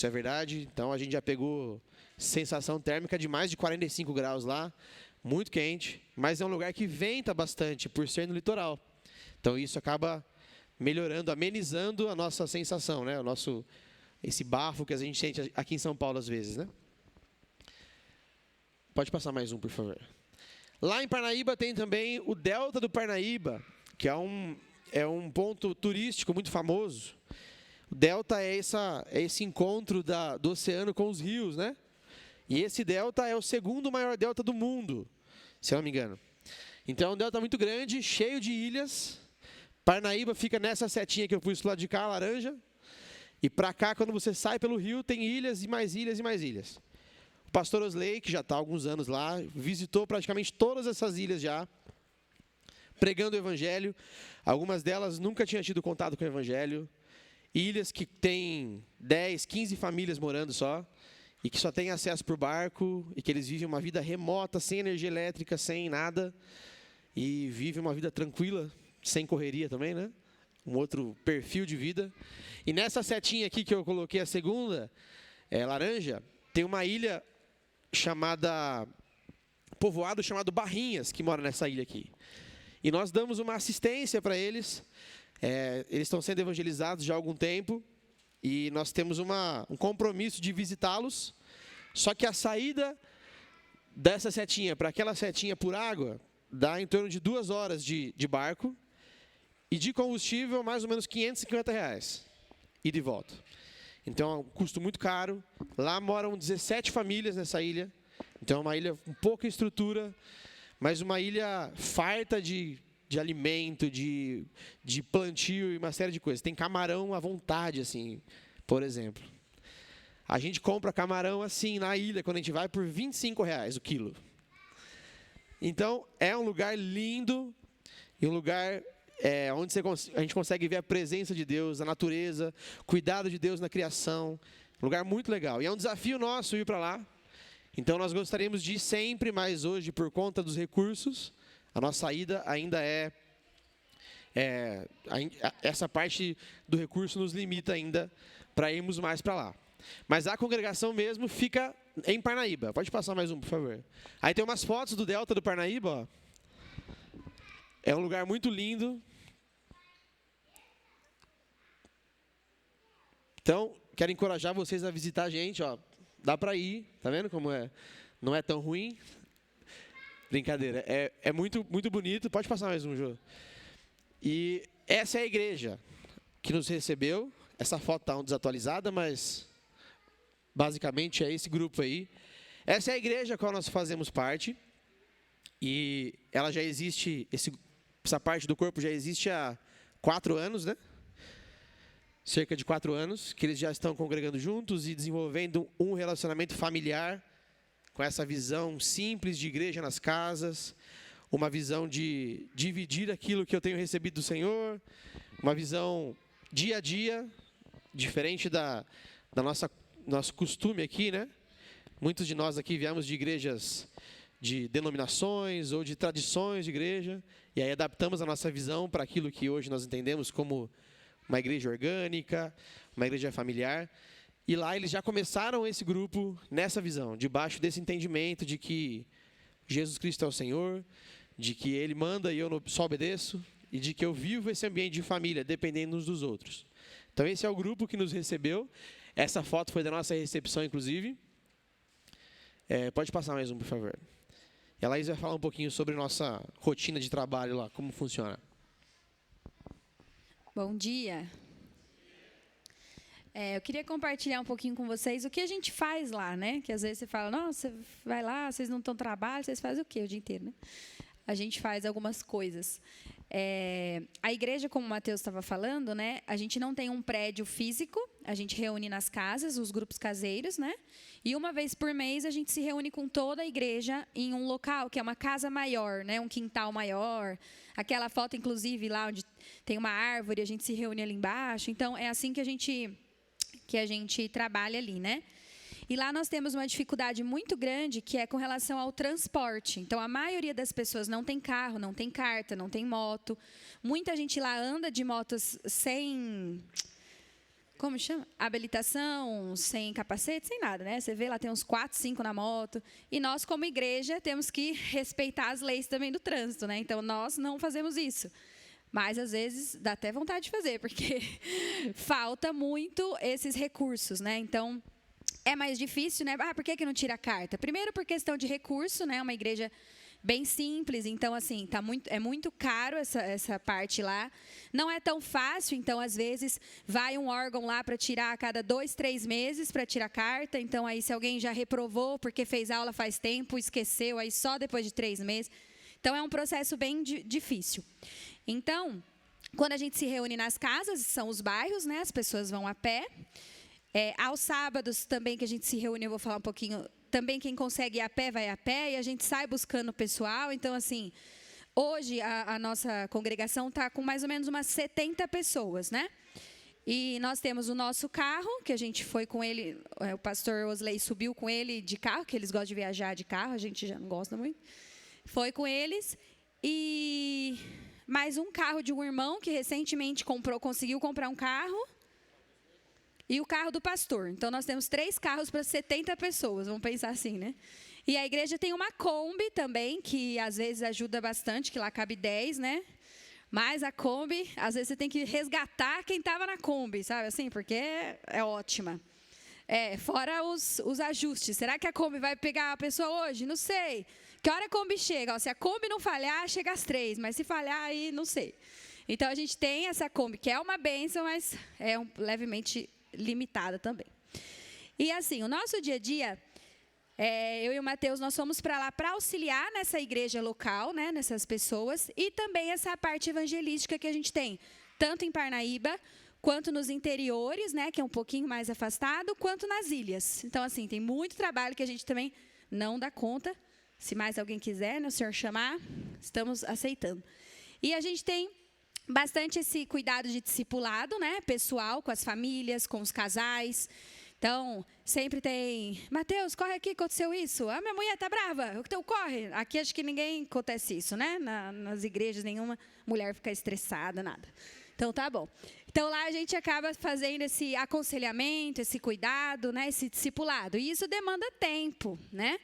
é verdade. Então, a gente já pegou sensação térmica de mais de 45 graus lá. Muito quente, mas é um lugar que venta bastante por ser no litoral. Então, isso acaba melhorando, amenizando a nossa sensação, né? Esse bafo que a gente sente aqui em São Paulo às vezes, né? Pode passar mais um, por favor. Lá em Parnaíba tem também o Delta do Parnaíba, que é um ponto turístico muito famoso. O Delta é esse encontro do oceano com os rios, né? E esse delta é o segundo maior delta do mundo, se eu não me engano. Então é um delta muito grande, cheio de ilhas. Parnaíba fica nessa setinha que eu pus do lado de cá, laranja. E para cá, quando você sai pelo rio, tem ilhas e mais ilhas e mais ilhas. O pastor Osley, que já está há alguns anos lá, visitou praticamente todas essas ilhas já, pregando o evangelho. Algumas delas nunca tinham tido contato com o evangelho. Ilhas que tem 10, 15 famílias morando só, e que só tem acesso por barco, e que eles vivem uma vida remota, sem energia elétrica, sem nada, e vivem uma vida tranquila, sem correria também, né? Um outro perfil de vida. E nessa setinha aqui que eu coloquei, a segunda, laranja, tem uma ilha povoado chamado Barrinhas, que mora nessa ilha aqui. E nós damos uma assistência para eles. Eles estão sendo evangelizados já há algum tempo. E nós temos um compromisso de visitá-los. Só que a saída dessa setinha para aquela setinha por água dá em torno de 2 horas de barco. E de combustível, mais ou menos R$550. E de volta. Então, é um custo muito caro. Lá moram 17 famílias nessa ilha. Então, é uma ilha com pouca estrutura, mas uma ilha farta de alimento, de plantio e uma série de coisas. Tem camarão à vontade, assim, por exemplo. A gente compra camarão assim na ilha, quando a gente vai, por R$25 o quilo. Então, é um lugar lindo e um lugar onde a gente consegue ver a presença de Deus, a natureza, cuidado de Deus na criação. Um lugar muito legal. E é um desafio nosso ir para lá. Então, nós gostaríamos de ir sempre, mas hoje, por conta dos recursos, a nossa ida ainda essa parte do recurso nos limita ainda para irmos mais para lá. Mas a congregação mesmo fica em Parnaíba. Pode passar mais um, por favor. Aí tem umas fotos do Delta do Parnaíba, ó. É um lugar muito lindo. Então, quero encorajar vocês a visitar a gente, ó. Dá para ir, tá vendo como é? Não é tão ruim. Brincadeira, é muito, muito bonito. Pode passar mais um, Jô. E essa é a igreja que nos recebeu. Essa foto está desatualizada, mas basicamente é esse grupo aí. Essa é a igreja a qual nós fazemos parte. E ela já existe, essa parte do corpo já existe há 4 anos, né? Cerca de 4 anos, que eles já estão congregando juntos e desenvolvendo um relacionamento familiar com essa visão simples de igreja nas casas, uma visão de dividir aquilo que eu tenho recebido do Senhor, uma visão dia a dia, diferente da nosso costume aqui, né? Muitos de nós aqui viemos de igrejas de denominações ou de tradições de igreja, e aí adaptamos a nossa visão para aquilo que hoje nós entendemos como uma igreja orgânica, uma igreja familiar. E lá eles já começaram esse grupo nessa visão, debaixo desse entendimento de que Jesus Cristo é o Senhor, de que Ele manda e eu só obedeço, e de que eu vivo esse ambiente de família, dependendo uns dos outros. Então esse é o grupo que nos recebeu. Essa foto foi da nossa recepção, inclusive. Pode passar mais um, por favor. E a Laís vai falar um pouquinho sobre nossa rotina de trabalho lá, como funciona. Bom dia. Eu queria compartilhar um pouquinho com vocês o que a gente faz lá, né? Que às vezes você fala, nossa, você vai lá, vocês não estão trabalho, vocês fazem o quê o dia inteiro, né? A gente faz algumas coisas. A igreja, como o Matheus estava falando, né? A gente não tem um prédio físico, a gente reúne nas casas, os grupos caseiros, né? E uma vez por mês a gente se reúne com toda a igreja em um local, que é uma casa maior, né? Um quintal maior. Aquela foto, inclusive, lá onde tem uma árvore, a gente se reúne ali embaixo. Então, é assim que a gente trabalha ali, né? E lá nós temos uma dificuldade muito grande, que é com relação ao transporte. Então, a maioria das pessoas não tem carro, não tem carta, não tem moto. Muita gente lá anda de motos sem... Como chama? Habilitação, sem capacete, sem nada, né? Você vê lá, tem uns 4, 5 na moto. E nós, como igreja, temos que respeitar as leis também do trânsito, né? Então, nós não fazemos isso. Mas, às vezes, dá até vontade de fazer, porque falta muito esses recursos, né? Então, é mais difícil, né? Por que não tira a carta? Primeiro, por questão de recurso, né? Uma igreja bem simples, então, assim, é muito caro essa parte lá. Não é tão fácil, então, às vezes, vai um órgão lá para tirar a cada 2, 3 meses para tirar a carta. Então, aí, se alguém já reprovou porque fez aula faz tempo, esqueceu, aí só depois de 3 meses. Então, é um processo bem difícil. Então, quando a gente se reúne nas casas, são os bairros, né? As pessoas vão a pé. Aos sábados também que a gente se reúne, eu vou falar um pouquinho, também quem consegue ir a pé, vai a pé, e a gente sai buscando o pessoal. Então, assim, hoje a nossa congregação está com mais ou menos umas 70 pessoas, né? E nós temos o nosso carro, que a gente foi com ele, o pastor Osley subiu com ele de carro, que eles gostam de viajar de carro, a gente já não gosta muito. Foi com eles, e mais um carro de um irmão que recentemente conseguiu comprar um carro, e o carro do pastor. Então, nós temos 3 carros para 70 pessoas, vamos pensar assim, né? E a igreja tem uma Kombi também, que às vezes ajuda bastante, que lá cabe 10, né? Mas a Kombi, às vezes você tem que resgatar quem estava na Kombi, sabe assim? Porque é ótima. Fora os ajustes. Será que a Kombi vai pegar a pessoa hoje? Não sei. Que hora a Kombi chega? Se a Kombi não falhar, chega às 3, mas se falhar, aí não sei. Então, a gente tem essa Kombi, que é uma bênção, mas é levemente limitada também. E assim, o nosso dia a dia, eu e o Matheus, nós fomos para lá para auxiliar nessa igreja local, né, nessas pessoas, e também essa parte evangelística que a gente tem, tanto em Parnaíba, quanto nos interiores, né, que é um pouquinho mais afastado, quanto nas ilhas. Então, assim, tem muito trabalho que a gente também não dá conta. Se mais alguém quiser, né, o senhor chamar, estamos aceitando. E a gente tem bastante esse cuidado de discipulado, né, pessoal, com as famílias, com os casais. Então, sempre tem, Matheus, corre aqui, aconteceu isso. Minha mulher tá brava, então corre. Aqui acho que ninguém acontece isso, né? Nas igrejas, nenhuma mulher fica estressada, nada. Então, tá bom. Então, lá a gente acaba fazendo esse aconselhamento, esse cuidado, né, esse discipulado. E isso demanda tempo, né?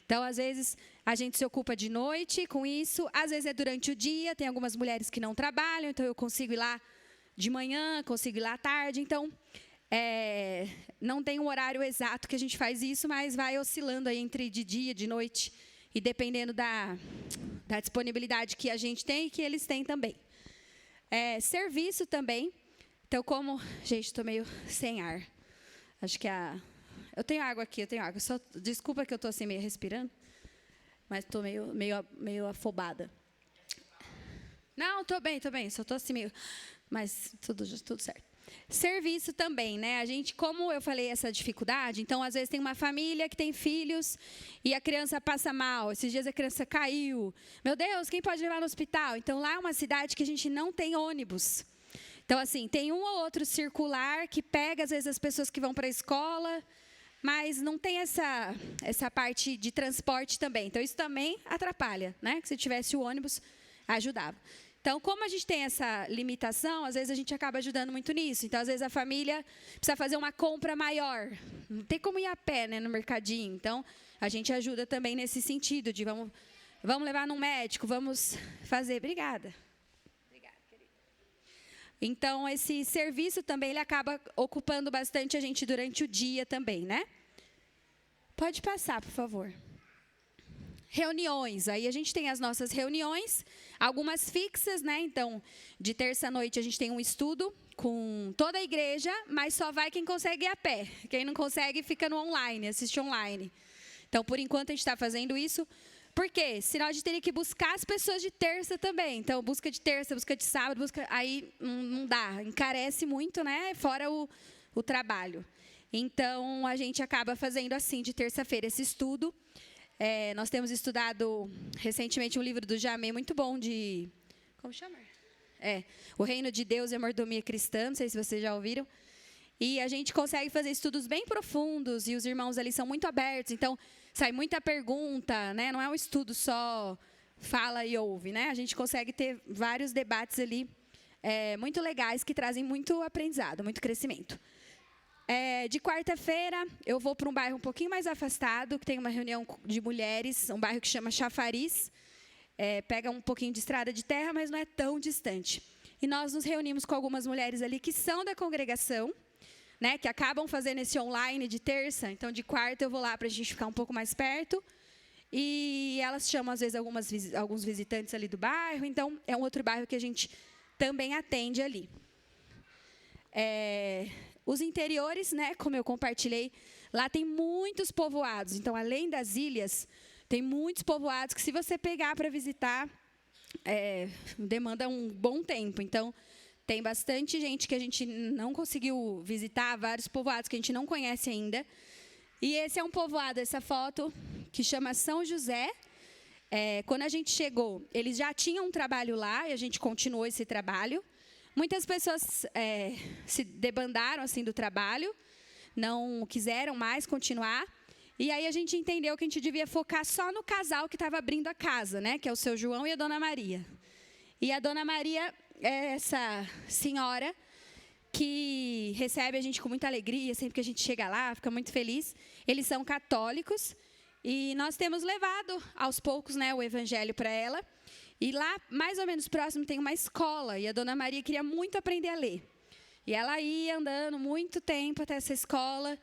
Então, às vezes, a gente se ocupa de noite com isso. Às vezes, é durante o dia. Tem algumas mulheres que não trabalham. Então, eu consigo ir lá de manhã, consigo ir lá à tarde. Então, não tem um horário exato que a gente faz isso, mas vai oscilando aí entre de dia, de noite. E dependendo da disponibilidade que a gente tem e que eles têm também. Serviço também. Então, como... Gente, estou meio sem ar. Acho que eu tenho água aqui, eu tenho água. Desculpa que eu estou assim meio respirando, mas estou meio afobada. Não, estou bem. Só estou assim meio... Mas tudo certo. Serviço também, né? A gente, como eu falei, essa dificuldade, então, às vezes, tem uma família que tem filhos e a criança passa mal. Esses dias a criança caiu. Meu Deus, quem pode levar no hospital? Então, lá é uma cidade que a gente não tem ônibus. Então, assim, tem um ou outro circular que pega, às vezes, as pessoas que vão para a escola, mas não tem essa parte de transporte também. Então, isso também atrapalha, né? Que se tivesse o ônibus, ajudava. Então, como a gente tem essa limitação, às vezes a gente acaba ajudando muito nisso. Então, às vezes a família precisa fazer uma compra maior. Não tem como ir a pé, né, no mercadinho. Então, a gente ajuda também nesse sentido de vamos levar num médico, vamos fazer. Obrigada, querida. Então, esse serviço também ele acaba ocupando bastante a gente durante o dia também, né? Pode passar, por favor. Reuniões, aí a gente tem as nossas reuniões, algumas fixas, né? Então, de terça-noite a gente tem um estudo com toda a igreja, mas só vai quem consegue ir a pé. Quem não consegue fica no online, assiste online. Então, por enquanto, a gente está fazendo isso. Por quê? Senão a gente teria que buscar as pessoas de terça também. Então, busca de terça, busca de sábado, aí não dá. Encarece muito, né? Fora o trabalho. Então, a gente acaba fazendo assim, de terça-feira, esse estudo. Nós temos estudado recentemente um livro do Jamê muito bom de... Como chama? O Reino de Deus e a Mordomia Cristã. Não sei se vocês já ouviram. E a gente consegue fazer estudos bem profundos. E os irmãos ali são muito abertos. Então, sai muita pergunta, né? Não é um estudo só fala e ouve, né? A gente consegue ter vários debates ali muito legais que trazem muito aprendizado, muito crescimento. De quarta-feira, eu vou para um bairro um pouquinho mais afastado, que tem uma reunião de mulheres, um bairro que chama Chafariz. Pega um pouquinho de estrada de terra, mas não é tão distante. E nós nos reunimos com algumas mulheres ali que são da congregação, né, que acabam fazendo esse online de terça. Então, de quarta, eu vou lá para a gente ficar um pouco mais perto. E elas chamam, às vezes, alguns visitantes ali do bairro. Então, é um outro bairro que a gente também atende ali. Os interiores, né, como eu compartilhei, lá tem muitos povoados. Então, além das ilhas, tem muitos povoados que, se você pegar para visitar, demanda um bom tempo. Então, tem bastante gente que a gente não conseguiu visitar, vários povoados que a gente não conhece ainda. E esse é um povoado, essa foto, que chama São José. Quando a gente chegou, eles já tinham um trabalho lá e a gente continuou esse trabalho. Muitas pessoas se debandaram assim, do trabalho, não quiseram mais continuar. E aí a gente entendeu que a gente devia focar só no casal que estava abrindo a casa, né? Que é o seu João e a Dona Maria. E a Dona Maria é essa senhora que recebe a gente com muita alegria, sempre que a gente chega lá, fica muito feliz. Eles são católicos e nós temos levado aos poucos, né, o evangelho para ela. E lá, mais ou menos próximo, tem uma escola e a Dona Maria queria muito aprender a ler. E ela ia andando muito tempo até essa escola,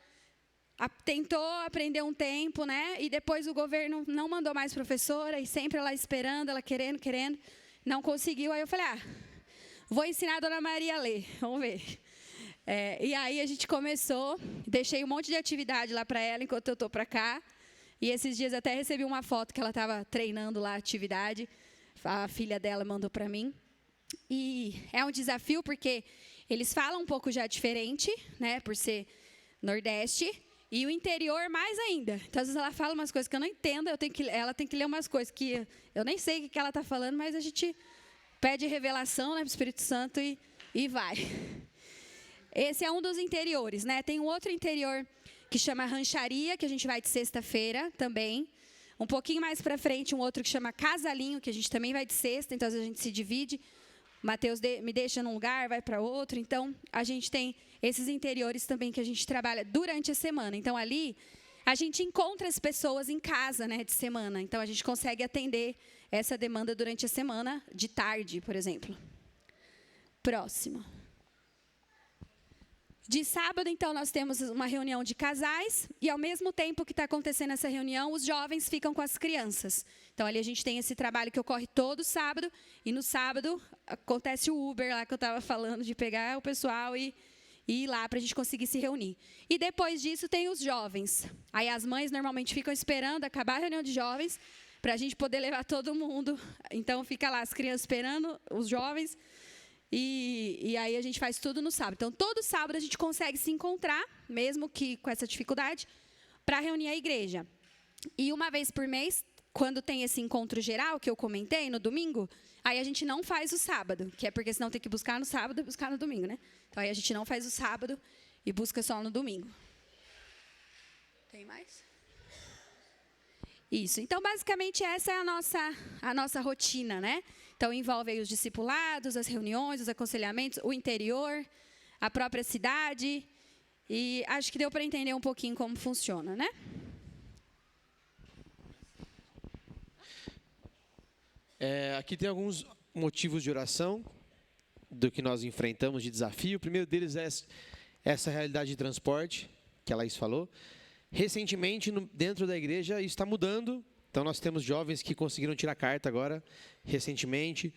tentou aprender um tempo, né? E depois o governo não mandou mais professora e sempre ela esperando, ela querendo, não conseguiu. Aí eu falei, vou ensinar a Dona Maria a ler, vamos ver. E aí a gente começou, deixei um monte de atividade lá para ela enquanto eu estou para cá. E esses dias até recebi uma foto que ela estava treinando lá a atividade. A filha dela mandou para mim. E é um desafio porque eles falam um pouco já diferente, né, por ser Nordeste. E o interior mais ainda. Então, às vezes ela fala umas coisas que eu não entendo, ela tem que ler umas coisas que eu nem sei o que ela está falando, mas a gente pede revelação, né, para o Espírito Santo e vai. Esse é um dos interiores, né? Tem um outro interior que chama Rancharia, que a gente vai de sexta-feira também. Um pouquinho mais para frente, um outro que chama Casalinho, que a gente também vai de sexta, então às vezes a gente se divide. Mateus me deixa num lugar, vai para outro. Então, a gente tem esses interiores também que a gente trabalha durante a semana. Então, ali, a gente encontra as pessoas em casa, né, de semana. Então, a gente consegue atender essa demanda durante a semana, de tarde, por exemplo. Próximo. De sábado, então, nós temos uma reunião de casais. E, ao mesmo tempo que está acontecendo essa reunião, os jovens ficam com as crianças. Então, ali a gente tem esse trabalho que ocorre todo sábado. E, no sábado, acontece o Uber lá que eu estava falando, de pegar o pessoal e ir lá para a gente conseguir se reunir. E, depois disso, tem os jovens. Aí, as mães normalmente ficam esperando acabar a reunião de jovens para a gente poder levar todo mundo. Então, fica lá as crianças esperando os jovens. E aí a gente faz tudo no sábado. Então, todo sábado a gente consegue se encontrar, mesmo que com essa dificuldade, para reunir a igreja. E uma vez por mês, quando tem esse encontro geral, que eu comentei, no domingo, aí a gente não faz o sábado, que é porque senão tem que buscar no sábado e buscar no domingo, né? Então, aí a gente não faz o sábado e busca só no domingo. Tem mais? Isso. Então, basicamente, essa é a nossa rotina, né? Então, envolve aí os discipulados, as reuniões, os aconselhamentos, o interior, a própria cidade. E acho que deu para entender um pouquinho como funciona, né? Aqui tem alguns motivos de oração do que nós enfrentamos de desafio. O primeiro deles é essa realidade de transporte que a Laís falou. Recentemente, dentro da igreja, isso está mudando. Então, nós temos jovens que conseguiram tirar carta agora, recentemente.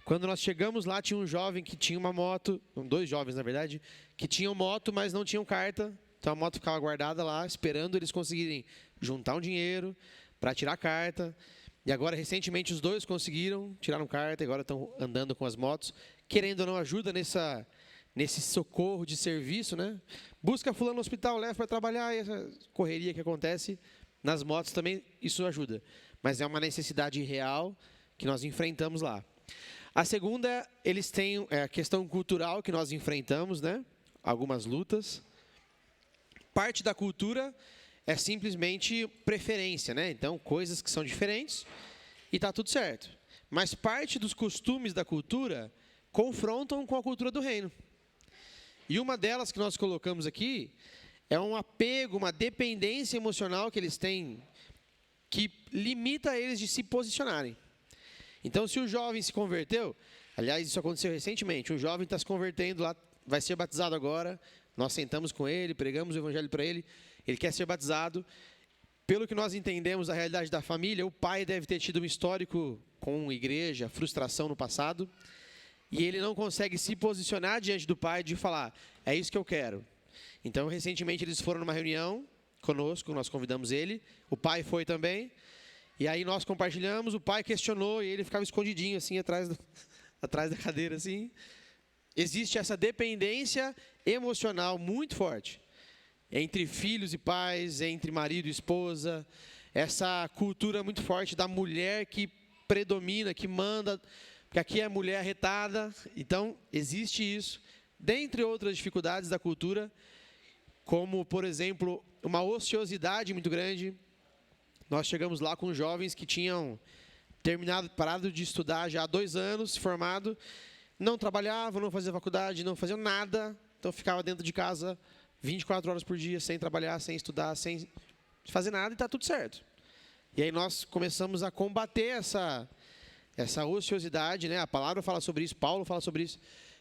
Quando nós chegamos lá, tinha um jovem que tinha uma moto, 2 jovens, na verdade, que tinham moto, mas não tinham carta. Então a moto ficava guardada lá, esperando eles conseguirem juntar um dinheiro para tirar a carta. E agora, recentemente, os 2 conseguiram, tiraram carta e agora estão andando com as motos. Querendo ou não, ajuda nesse socorro de serviço, né? Busca fulano no hospital, leva para trabalhar, e essa correria que acontece nas motos também, isso ajuda. Mas é uma necessidade real que nós enfrentamos lá. A segunda, eles têm a questão cultural que nós enfrentamos, né? Algumas lutas. Parte da cultura é simplesmente preferência, né? Então, coisas que são diferentes e está tudo certo. Mas parte dos costumes da cultura confrontam com a cultura do reino. E uma delas que nós colocamos aqui é um apego, uma dependência emocional que eles têm que limita eles de se posicionarem. Então, se o jovem se converteu, aliás, isso aconteceu recentemente, um jovem está se convertendo lá, vai ser batizado agora, nós sentamos com ele, pregamos o evangelho para ele, ele quer ser batizado. Pelo que nós entendemos da realidade da família, o pai deve ter tido um histórico com igreja, frustração no passado, e ele não consegue se posicionar diante do pai de falar, é isso que eu quero. Então, recentemente, eles foram numa reunião conosco, nós convidamos ele, o pai foi também, e aí nós compartilhamos, o pai questionou, e ele ficava escondidinho, assim, atrás da cadeira, assim. Existe essa dependência emocional muito forte, entre filhos e pais, entre marido e esposa, essa cultura muito forte da mulher que predomina, que manda, porque aqui é mulher arretada, então existe isso, dentre outras dificuldades da cultura, como, por exemplo, uma ociosidade muito grande. Nós chegamos lá com jovens que tinham parado de estudar já há 2 anos, se formado, não trabalhavam, não faziam faculdade, não faziam nada, então ficava dentro de casa 24 horas por dia, sem trabalhar, sem estudar, sem fazer nada, e está tudo certo. E aí nós começamos a combater essa ociosidade, né? A palavra fala sobre isso, Paulo fala sobre isso,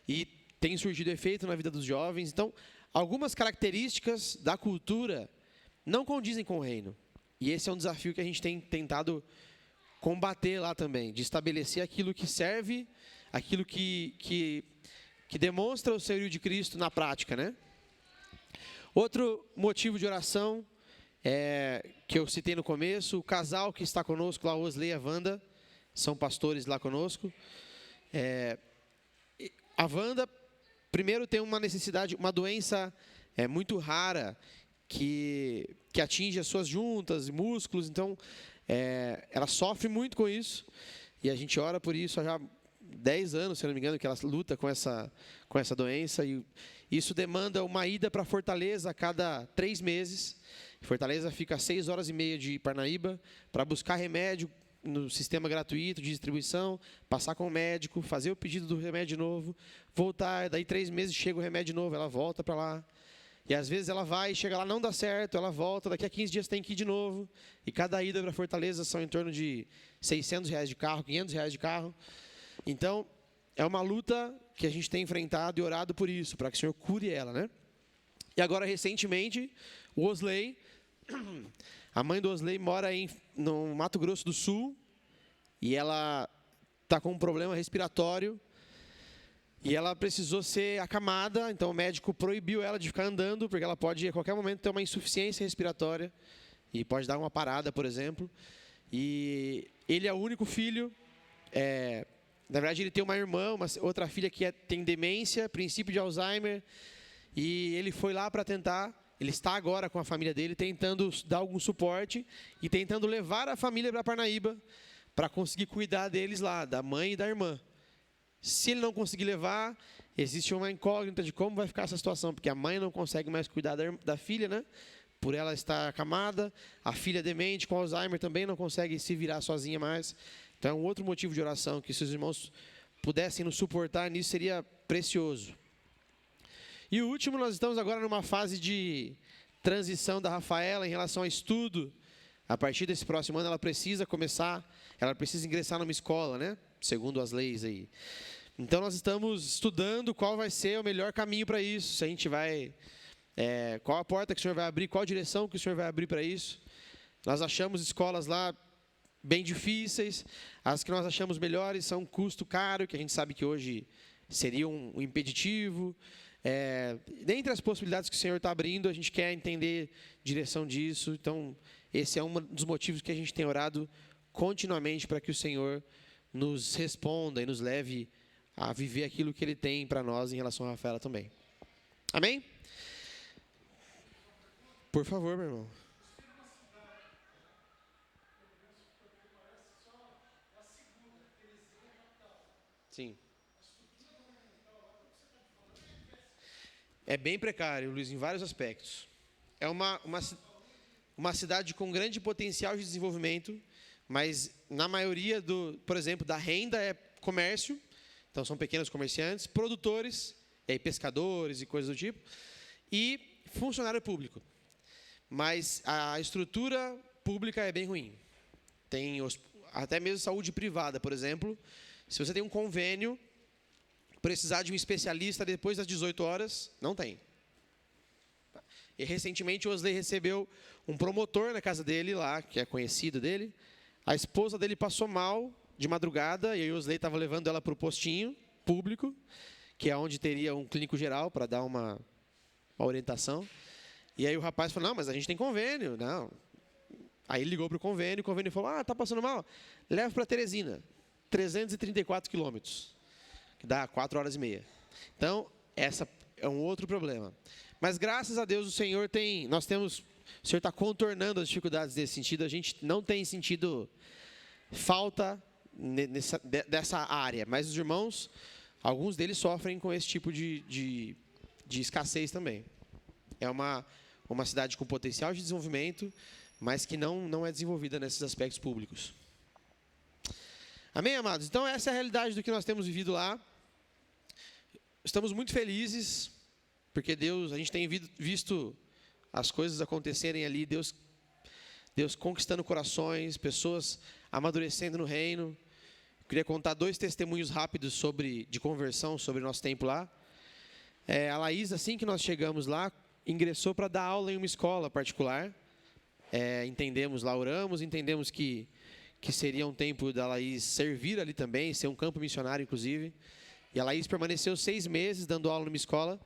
e tem surgido efeito na vida dos jovens. Então, algumas características da cultura não condizem com o reino. E esse é um desafio que a gente tem tentado combater lá também, de estabelecer aquilo que serve, aquilo que demonstra o senhorio de Cristo na prática, né? Outro motivo de oração que eu citei no começo, o casal que está conosco lá, Osley e a Wanda, são pastores lá conosco. A Wanda, primeiro, tem uma necessidade, uma doença muito rara, que atinge as suas juntas, músculos, então ela sofre muito com isso, e a gente ora por isso há já 10 anos, se eu não me engano, que ela luta com essa doença, e isso demanda uma ida para Fortaleza a cada 3 meses. Fortaleza fica a 6 horas e meia de Parnaíba, para buscar remédio no sistema gratuito de distribuição, passar com o médico, fazer o pedido do remédio novo, voltar, daí 3 meses chega o remédio novo, ela volta para lá. E às vezes ela vai, chega lá, não dá certo, ela volta, daqui a 15 dias tem que ir de novo. E cada ida para Fortaleza são em torno de R$600 de carro, R$500 de carro. Então, é uma luta que a gente tem enfrentado e orado por isso, para que o Senhor cure ela, né? E agora, recentemente, o Osley, a mãe do Osley mora no Mato Grosso do Sul, e ela está com um problema respiratório, e ela precisou ser acamada, então o médico proibiu ela de ficar andando, porque ela pode, a qualquer momento, ter uma insuficiência respiratória, e pode dar uma parada, por exemplo. E ele é o único filho, na verdade ele tem uma irmã, outra filha que tem demência, princípio de Alzheimer, e ele foi lá para tentar, ele está agora com a família dele, tentando dar algum suporte, e tentando levar a família para Parnaíba, para conseguir cuidar deles lá, da mãe e da irmã. Se ele não conseguir levar, existe uma incógnita de como vai ficar essa situação, porque a mãe não consegue mais cuidar da filha, né? Por ela estar acamada, a filha demente com Alzheimer também não consegue se virar sozinha mais. Então é um outro motivo de oração, que se os irmãos pudessem nos suportar nisso, seria precioso. E o último, nós estamos agora numa fase de transição da Rafaela em relação ao estudo. A partir desse próximo ano ela precisa ingressar numa escola, né? Segundo as leis aí. Então nós estamos estudando qual vai ser o melhor caminho para isso. Se a gente vai, qual a porta que o Senhor vai abrir, qual a direção que o Senhor vai abrir para isso. Nós achamos escolas lá bem difíceis, as que nós achamos melhores são um custo caro, que a gente sabe que hoje seria um impeditivo. Dentre as possibilidades que o Senhor está abrindo, a gente quer entender a direção disso. Então, esse é um dos motivos que a gente tem orado continuamente para que o Senhor nos responda e nos leve a viver aquilo que Ele tem para nós em relação a Rafaela também. Amém? Por favor, meu irmão. Sim. É bem precário, Luiz, em vários aspectos. É uma cidade com grande potencial de desenvolvimento, mas na maioria, por exemplo, da renda é comércio, então são pequenos comerciantes, produtores, e aí pescadores e coisas do tipo, e funcionário público. Mas a estrutura pública é bem ruim. Tem até mesmo saúde privada, por exemplo. Se você tem um convênio, precisar de um especialista depois das 18 horas, não tem. E recentemente o Osley recebeu um promotor na casa dele lá, que é conhecido dele. A esposa dele passou mal de madrugada, e aí o Osley estava levando ela para o postinho público, que é onde teria um clínico geral para dar uma orientação. E aí o rapaz falou, não, mas a gente tem convênio. Não. Aí ele ligou para o convênio falou, tá passando mal? Leva para Teresina, 334 quilômetros, que dá 4 horas e meia. Então, essa é um outro problema. Mas graças a Deus o Senhor o Senhor está contornando as dificuldades nesse sentido. A gente não tem sentido falta dessa área, mas os irmãos, alguns deles sofrem com esse tipo de escassez também. É uma cidade com potencial de desenvolvimento, mas que não é desenvolvida nesses aspectos públicos. Amém, amados? Então, essa é a realidade do que nós temos vivido lá. Estamos muito felizes, porque a gente tem visto as coisas acontecerem ali, Deus conquistando corações, pessoas amadurecendo no reino. Eu queria contar 2 testemunhos rápidos de conversão sobre o nosso tempo lá. A Laís, assim que nós chegamos lá, ingressou para dar aula em uma escola particular. Entendemos lá, oramos, entendemos que seria um tempo da Laís servir ali também, ser um campo missionário, inclusive. E a Laís permaneceu 6 meses dando aula numa escola.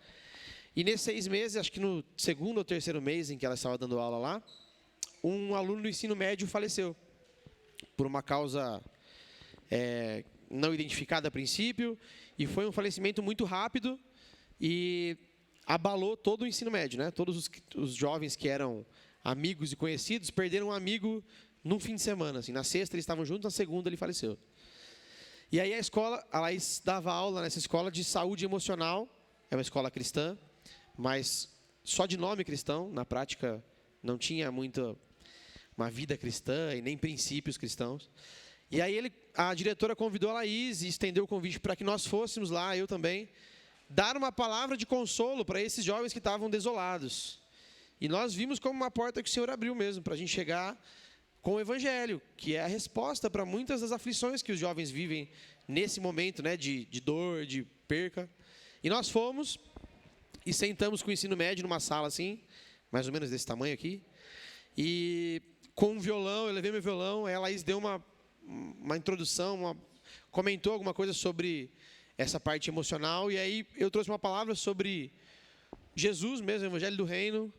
E nesses 6 meses, acho que no 2º ou 3º mês em que ela estava dando aula lá, um aluno do ensino médio faleceu por uma causa não identificada a princípio, e foi um falecimento muito rápido e abalou todo o ensino médio, né? Todos os jovens que eram amigos e conhecidos perderam um amigo num fim de semana. Assim, na sexta eles estavam juntos, na segunda ele faleceu. E aí a Laís dava aula nessa escola de saúde emocional, é uma escola cristã, mas só de nome cristão, na prática não tinha muito uma vida cristã e nem princípios cristãos. E aí a diretora convidou a Laís e estendeu o convite para que nós fôssemos lá, eu também, dar uma palavra de consolo para esses jovens que estavam desolados. E nós vimos como uma porta que o Senhor abriu mesmo, para a gente chegar com o Evangelho, que é a resposta para muitas das aflições que os jovens vivem nesse momento, né, de dor, de perca. E nós fomos e sentamos com o ensino médio numa sala assim, mais ou menos desse tamanho aqui, e com um violão, eu levei meu violão, aí a Laís deu uma introdução, comentou alguma coisa sobre essa parte emocional, e aí eu trouxe uma palavra sobre Jesus mesmo, o Evangelho do Reino.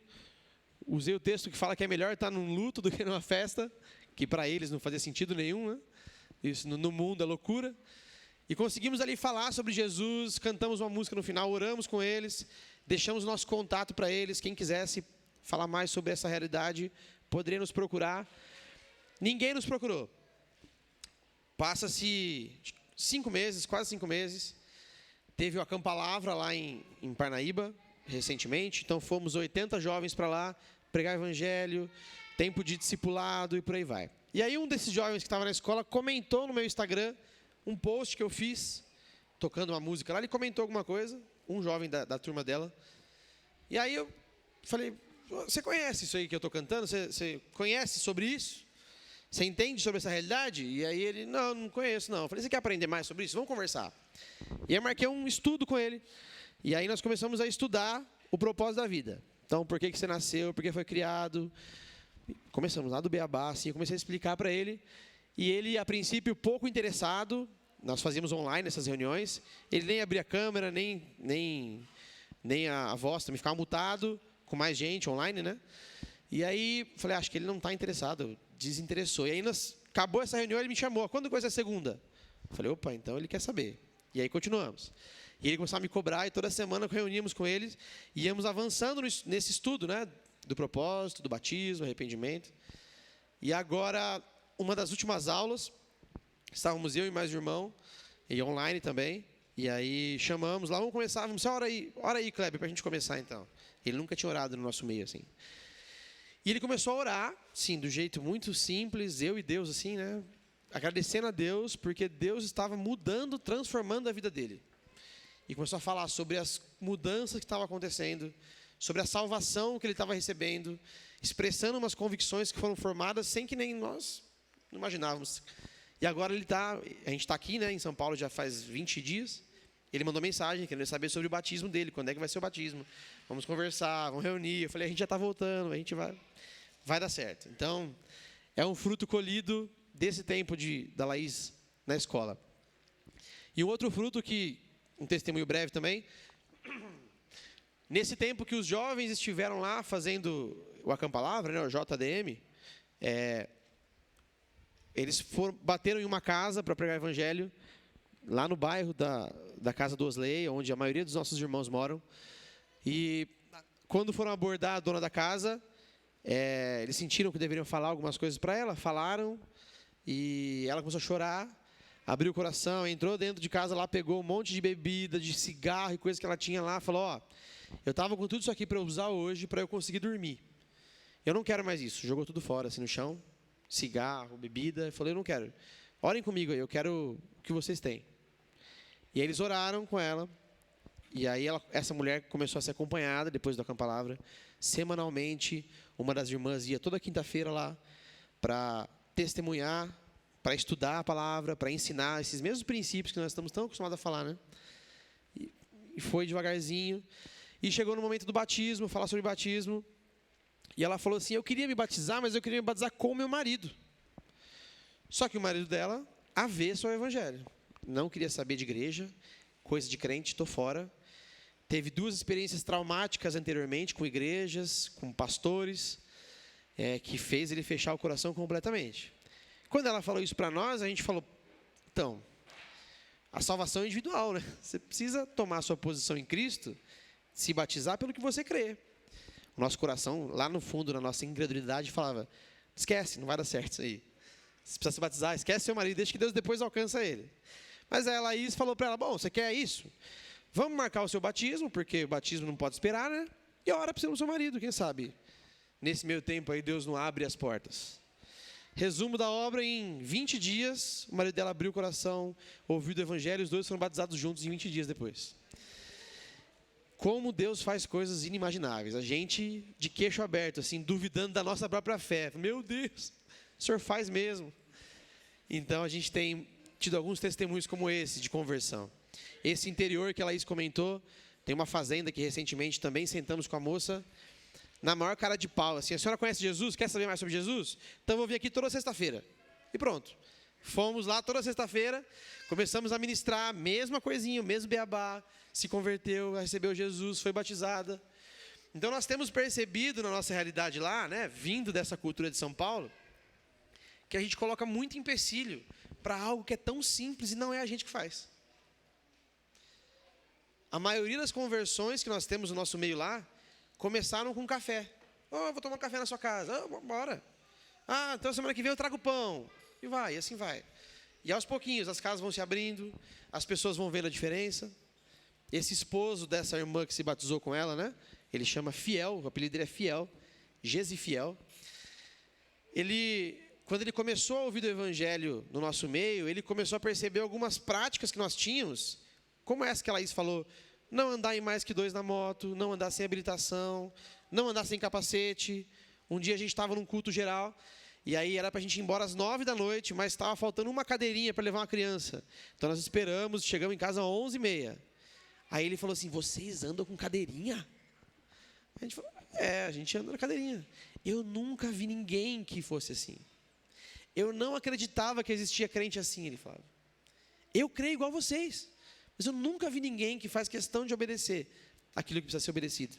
Usei o texto que fala que é melhor estar num luto do que numa festa, que para eles não fazia sentido nenhum, né? Isso no mundo é loucura. E conseguimos ali falar sobre Jesus, cantamos uma música no final, oramos com eles, deixamos nosso contato para eles. Quem quisesse falar mais sobre essa realidade, poderia nos procurar. Ninguém nos procurou. Passa-se 5 meses, quase 5 meses. Teve o Acampalavra lá em Parnaíba, recentemente. Então fomos 80 jovens para lá, pregar evangelho, tempo de discipulado e por aí vai. E aí um desses jovens que estava na escola comentou no meu Instagram um post que eu fiz, tocando uma música lá. Ele comentou alguma coisa, um jovem da turma dela. E aí eu falei, você conhece isso aí que eu estou cantando? Você conhece sobre isso? Você entende sobre essa realidade? E aí ele, não conheço não. Eu falei, você quer aprender mais sobre isso? Vamos conversar. E aí eu marquei um estudo com ele. E aí nós começamos a estudar o propósito da vida. Então, por que você nasceu, por que foi criado. Começamos lá do beabá, assim, eu comecei a explicar para ele. E ele, a princípio, pouco interessado. Nós fazíamos online essas reuniões. Ele nem abria a câmera, nem a voz, também ficava mutado, com mais gente online, né? E aí, falei, acho que ele não está interessado, desinteressou. E aí, acabou essa reunião, ele me chamou. Quando vai ser a segunda? Falei, opa, então ele quer saber. E aí, continuamos. E ele começou a me cobrar, e toda semana reuníamos com eles, e íamos avançando nesse estudo, né? Do propósito, do batismo, arrependimento. E agora, uma das últimas aulas, estávamos eu e mais um irmão, e online também. E aí chamamos lá, vamos começar, vamos ora aí, Kleber, para a gente começar então. Ele nunca tinha orado no nosso meio, assim. E ele começou a orar, sim, do jeito muito simples, eu e Deus, assim, né? Agradecendo a Deus, porque Deus estava mudando, transformando a vida dele. E começou a falar sobre as mudanças que estavam acontecendo, sobre a salvação que ele estava recebendo, expressando umas convicções que foram formadas sem que nem nós imaginávamos. E agora a gente está aqui, né, em São Paulo já faz 20 dias. Ele mandou mensagem querendo saber sobre o batismo dele, quando é que vai ser o batismo. Vamos conversar, vamos reunir. Eu falei, a gente já está voltando, a gente vai dar certo. Então, é um fruto colhido desse tempo da Laís na escola. E um outro fruto um testemunho breve também, nesse tempo que os jovens estiveram lá fazendo o Acampalavra, né, o JDM, eles bateram em uma casa para pregar o evangelho, lá no bairro da Casa do Osley, onde a maioria dos nossos irmãos moram. E quando foram abordar a dona da casa, eles sentiram que deveriam falar algumas coisas para ela, falaram, e ela começou a chorar, abriu o coração, entrou dentro de casa lá, pegou um monte de bebida, de cigarro e coisa que ela tinha lá, falou, eu estava com tudo isso aqui para eu usar hoje, para eu conseguir dormir. Eu não quero mais isso. Jogou tudo fora, assim, no chão, cigarro, bebida. Falei, eu não quero. Orem comigo aí, eu quero o que vocês têm. E aí eles oraram com ela. E aí essa mulher começou a ser acompanhada, depois do Acampalavra. Semanalmente, uma das irmãs ia toda quinta-feira lá para testemunhar, para estudar a palavra, para ensinar esses mesmos princípios que nós estamos tão acostumados a falar, né? E foi devagarzinho. E chegou no momento do batismo, falar sobre batismo. E ela falou assim, eu queria me batizar, mas eu queria me batizar com o meu marido. Só que o marido dela, avesso ao evangelho. Não queria saber de igreja, coisa de crente, estou fora. Teve 2 experiências traumáticas anteriormente, com igrejas, com pastores, que fez ele fechar o coração completamente. Quando ela falou isso para nós, a gente falou, então, a salvação é individual, né? Você precisa tomar a sua posição em Cristo, se batizar pelo que você crê. O nosso coração, lá no fundo, na nossa incredulidade, falava, esquece, não vai dar certo isso aí. Você precisa se batizar, esquece seu marido, deixa que Deus depois alcança ele. Mas aí a Laís falou para ela, bom, você quer isso? Vamos marcar o seu batismo, porque o batismo não pode esperar, né? E ora pelo seu marido, quem sabe? Nesse meio tempo aí, Deus não abre as portas. Resumo da obra, em 20 dias, o marido dela abriu o coração, ouviu do evangelho, os 2 foram batizados juntos em 20 dias depois. Como Deus faz coisas inimagináveis. A gente de queixo aberto, assim, duvidando da nossa própria fé. Meu Deus, o Senhor faz mesmo. Então, a gente tem tido alguns testemunhos como esse, de conversão. Esse interior que a Laís comentou, tem uma fazenda que recentemente também sentamos com a moça, na maior cara de pau, assim, a senhora conhece Jesus? Quer saber mais sobre Jesus? Então, eu vou vir aqui toda sexta-feira. E pronto. Fomos lá toda sexta-feira, começamos a ministrar, mesma coisinha, o mesmo beabá, se converteu, recebeu Jesus, foi batizada. Então nós temos percebido na nossa realidade lá, né, vindo dessa cultura de São Paulo, que a gente coloca muito empecilho para algo que é tão simples e não é a gente que faz. A maioria das conversões que nós temos no nosso meio lá, começaram com café. Vou tomar um café na sua casa. Bora. Então semana que vem eu trago pão. E assim vai. E aos pouquinhos as casas vão se abrindo, as pessoas vão vendo a diferença. Esse esposo dessa irmã que se batizou com ela, né? Ele chama Fiel, o apelido dele é Fiel, Gesi Fiel. Quando ele começou a ouvir do evangelho no nosso meio, ele começou a perceber algumas práticas que nós tínhamos, como essa que a Laís falou, não andar em mais que 2 na moto, não andar sem habilitação, não andar sem capacete. Um dia a gente estava num culto geral, e aí era para a gente ir embora às 9 da noite, mas estava faltando uma cadeirinha para levar uma criança. Então nós esperamos, chegamos em casa às 11h30. Aí ele falou assim, vocês andam com cadeirinha? A gente falou, a gente anda na cadeirinha. Eu nunca vi ninguém que fosse assim. eu não acreditava que existia crente assim, ele falava. Eu creio igual vocês, mas eu nunca vi ninguém que faz questão de obedecer aquilo que precisa ser obedecido.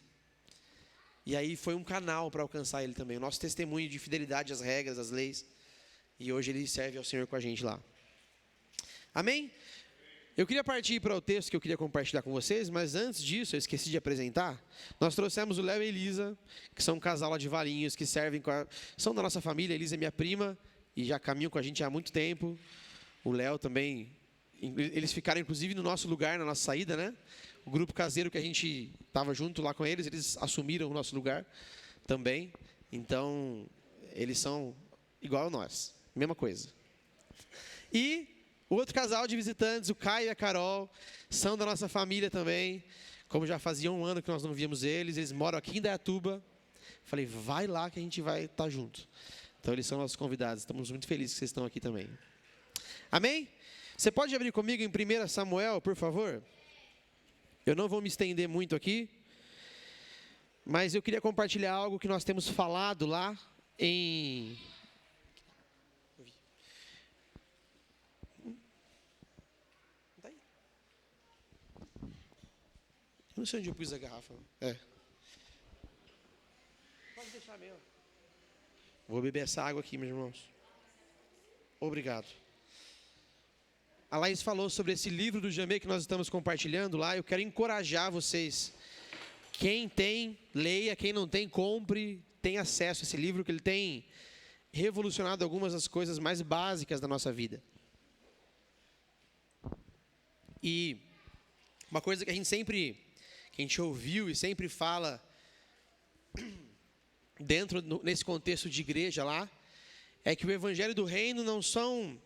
E aí foi um canal para alcançar ele também, o nosso testemunho de fidelidade às regras, às leis. E hoje ele serve ao Senhor com a gente lá. Amém? Eu queria partir para o texto que eu queria compartilhar com vocês, mas antes disso, eu esqueci de apresentar. Nós trouxemos o Léo e a Elisa, que são um casal lá de Valinhos, que servem, são da nossa família. A Elisa é minha prima e já caminham com a gente há muito tempo. O Léo também, eles ficaram inclusive no nosso lugar, na nossa saída, né? O grupo caseiro que a gente estava junto lá com eles, eles assumiram o nosso lugar também. Então, eles são igual a nós, mesma coisa. E o outro casal de visitantes, o Caio e a Carol, são da nossa família também. Como já fazia um ano que nós não víamos eles moram aqui em Indaiatuba. Falei, vai lá que a gente vai estar junto. Então, eles são nossos convidados. Estamos muito felizes que vocês estão aqui também. Amém? Você pode abrir comigo em 1 Samuel, por favor? Eu não vou me estender muito aqui, mas eu queria compartilhar algo que nós temos falado lá em... Não sei onde eu pus a garrafa. Pode deixar mesmo. Vou beber essa água aqui, meus irmãos. Obrigado. A Laís falou sobre esse livro do Jamê que nós estamos compartilhando lá. Eu quero encorajar vocês. Quem tem, leia. Quem não tem, compre. Tem acesso a esse livro, que ele tem revolucionado algumas das coisas mais básicas da nossa vida. E uma coisa que a gente ouviu e sempre fala nesse contexto de igreja lá, é que o evangelho do reino não são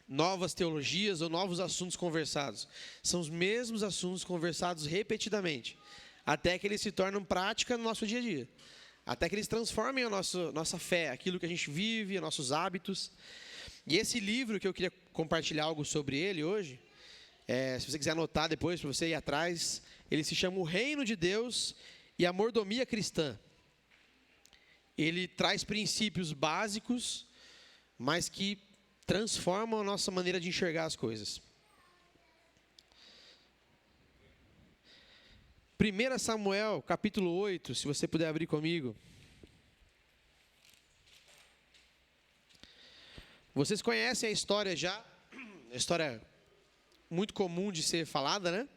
novas teologias ou novos assuntos conversados. São os mesmos assuntos conversados repetidamente, até que eles se tornam prática no nosso dia a dia. Até que eles transformem a nossa fé, aquilo que a gente vive, nossos hábitos. E esse livro que eu queria compartilhar algo sobre ele hoje, se você quiser anotar depois, para você ir atrás, ele se chama O Reino de Deus e a Mordomia Cristã. Ele traz princípios básicos, mas que transformam a nossa maneira de enxergar as coisas. 1 Samuel, capítulo 8, se você puder abrir comigo. Vocês conhecem a história já, a história muito comum de ser falada, né?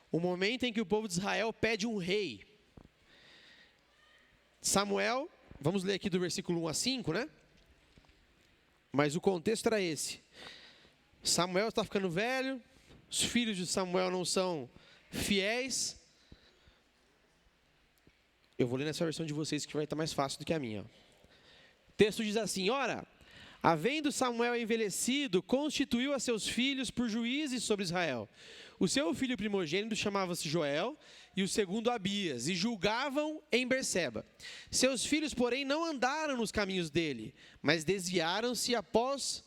O momento em que o povo de Israel pede um rei. Samuel, vamos ler aqui do versículo 1 a 5, né? Mas o contexto era esse. Samuel está ficando velho, os filhos de Samuel não são fiéis. Eu vou ler nessa versão de vocês que vai estar mais fácil do que a minha. O texto diz assim: ora, havendo Samuel envelhecido, constituiu a seus filhos por juízes sobre Israel. O seu filho primogênito chamava-se Joel, e o segundo Abias, e julgavam em Berseba. Seus filhos, porém, não andaram nos caminhos dele, mas desviaram-se após...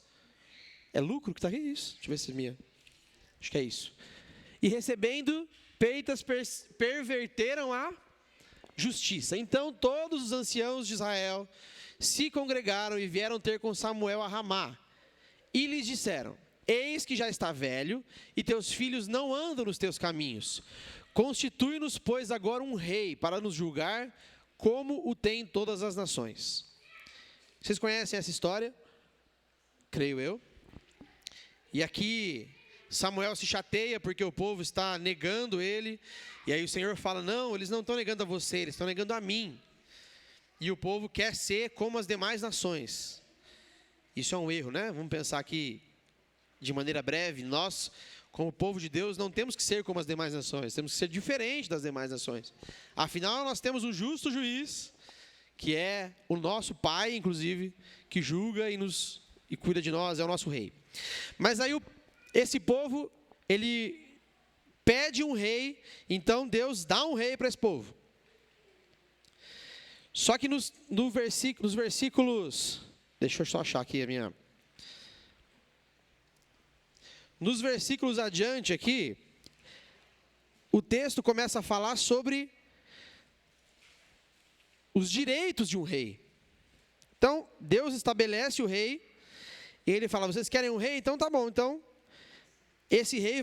É lucro que está aqui? Isso? Deixa eu ver se é minha. Acho que é isso. E recebendo peitas, perverteram a justiça. Então todos os anciãos de Israel se congregaram e vieram ter com Samuel a Ramá. E lhes disseram: eis que já está velho, e teus filhos não andam nos teus caminhos. Constitui-nos, pois, agora um rei para nos julgar, como o tem todas as nações. Vocês conhecem essa história? Creio eu. E aqui Samuel se chateia porque o povo está negando ele. E aí o Senhor fala: não, eles não estão negando a você, eles estão negando a mim. E o povo quer ser como as demais nações. Isso é um erro, né? Vamos pensar aqui de maneira breve. Nós, como povo de Deus, não temos que ser como as demais nações. Temos que ser diferente das demais nações. Afinal, nós temos um justo juiz, que é o nosso Pai, inclusive, que julga e cuida de nós, é o nosso rei. Mas aí esse povo, ele pede um rei, então Deus dá um rei para esse povo. Só que nos versículos... Deixa eu só achar aqui a minha... Nos versículos adiante aqui, o texto começa a falar sobre os direitos de um rei. Então, Deus estabelece o rei, E ele fala, vocês querem um rei? Então tá bom, então esse rei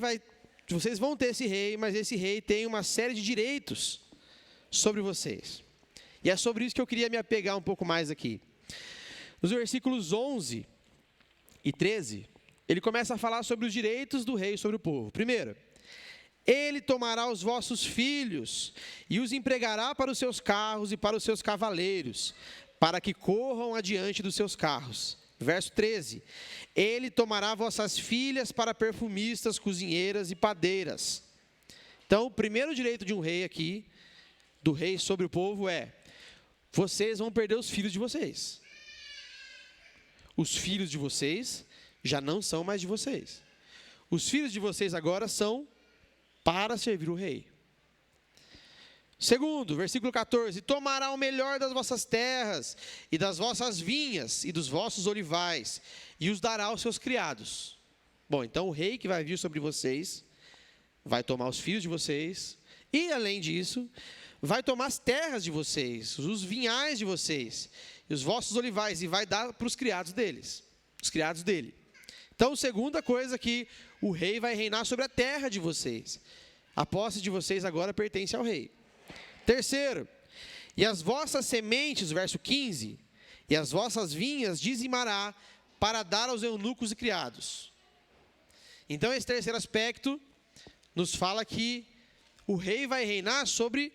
vocês vão ter esse rei, mas esse rei tem uma série de direitos sobre vocês. E é sobre isso que eu queria me apegar um pouco mais aqui. Nos versículos 11 e 13, ele começa a falar sobre os direitos do rei sobre o povo. Primeiro, ele tomará os vossos filhos e os empregará para os seus carros e para os seus cavaleiros, para que corram adiante dos seus carros. Verso 13, ele tomará vossas filhas para perfumistas, cozinheiras e padeiras. Então, o primeiro direito de um rei aqui, do rei sobre o povo é, vocês vão perder os filhos de vocês. Os filhos de vocês já não são mais de vocês. Os filhos de vocês agora são para servir o rei. Segundo, versículo 14, tomará o melhor das vossas terras, e das vossas vinhas, e dos vossos olivais, e os dará aos seus criados. Bom, então o rei que vai vir sobre vocês, vai tomar os filhos de vocês, e além disso, vai tomar as terras de vocês, os vinhais de vocês, e os vossos olivais, e vai dar para os criados deles, os criados dele. Então, segunda coisa que o rei vai reinar sobre a terra de vocês. A posse de vocês agora pertence ao rei. Terceiro, e as vossas sementes, verso 15, e as vossas vinhas dizimará para dar aos eunucos e criados. Então, esse terceiro aspecto nos fala que o rei vai reinar sobre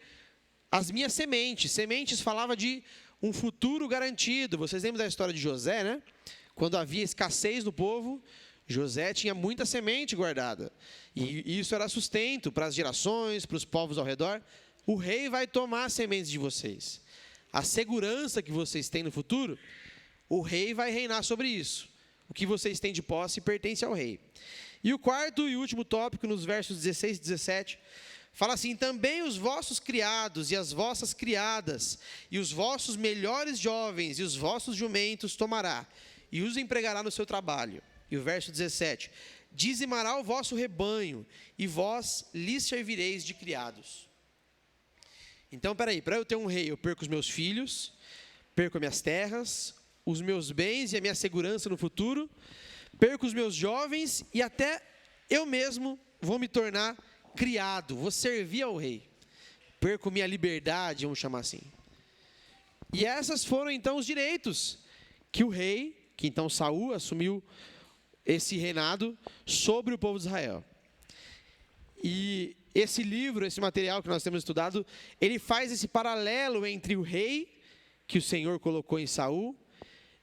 as minhas sementes. Sementes falava de um futuro garantido. Vocês lembram da história de José, né? Quando havia escassez no povo, José tinha muita semente guardada. E isso era sustento para as gerações, para os povos ao redor. O rei vai tomar as sementes de vocês. A segurança que vocês têm no futuro, o rei vai reinar sobre isso. O que vocês têm de posse pertence ao rei. E o quarto e último tópico, nos versos 16 e 17, fala assim, também os vossos criados e as vossas criadas, e os vossos melhores jovens e os vossos jumentos tomará, e os empregará no seu trabalho. E o verso 17, dizimará o vosso rebanho, e vós lhes servireis de criados. Então, para eu ter um rei, eu perco os meus filhos, perco as minhas terras, os meus bens e a minha segurança no futuro, perco os meus jovens e até eu mesmo vou me tornar criado, vou servir ao rei. Perco minha liberdade, vamos chamar assim. E esses foram então os direitos que o rei, que então Saul assumiu esse reinado sobre o povo de Israel. E esse livro, esse material que nós temos estudado, ele faz esse paralelo entre o rei que o Senhor colocou em Saul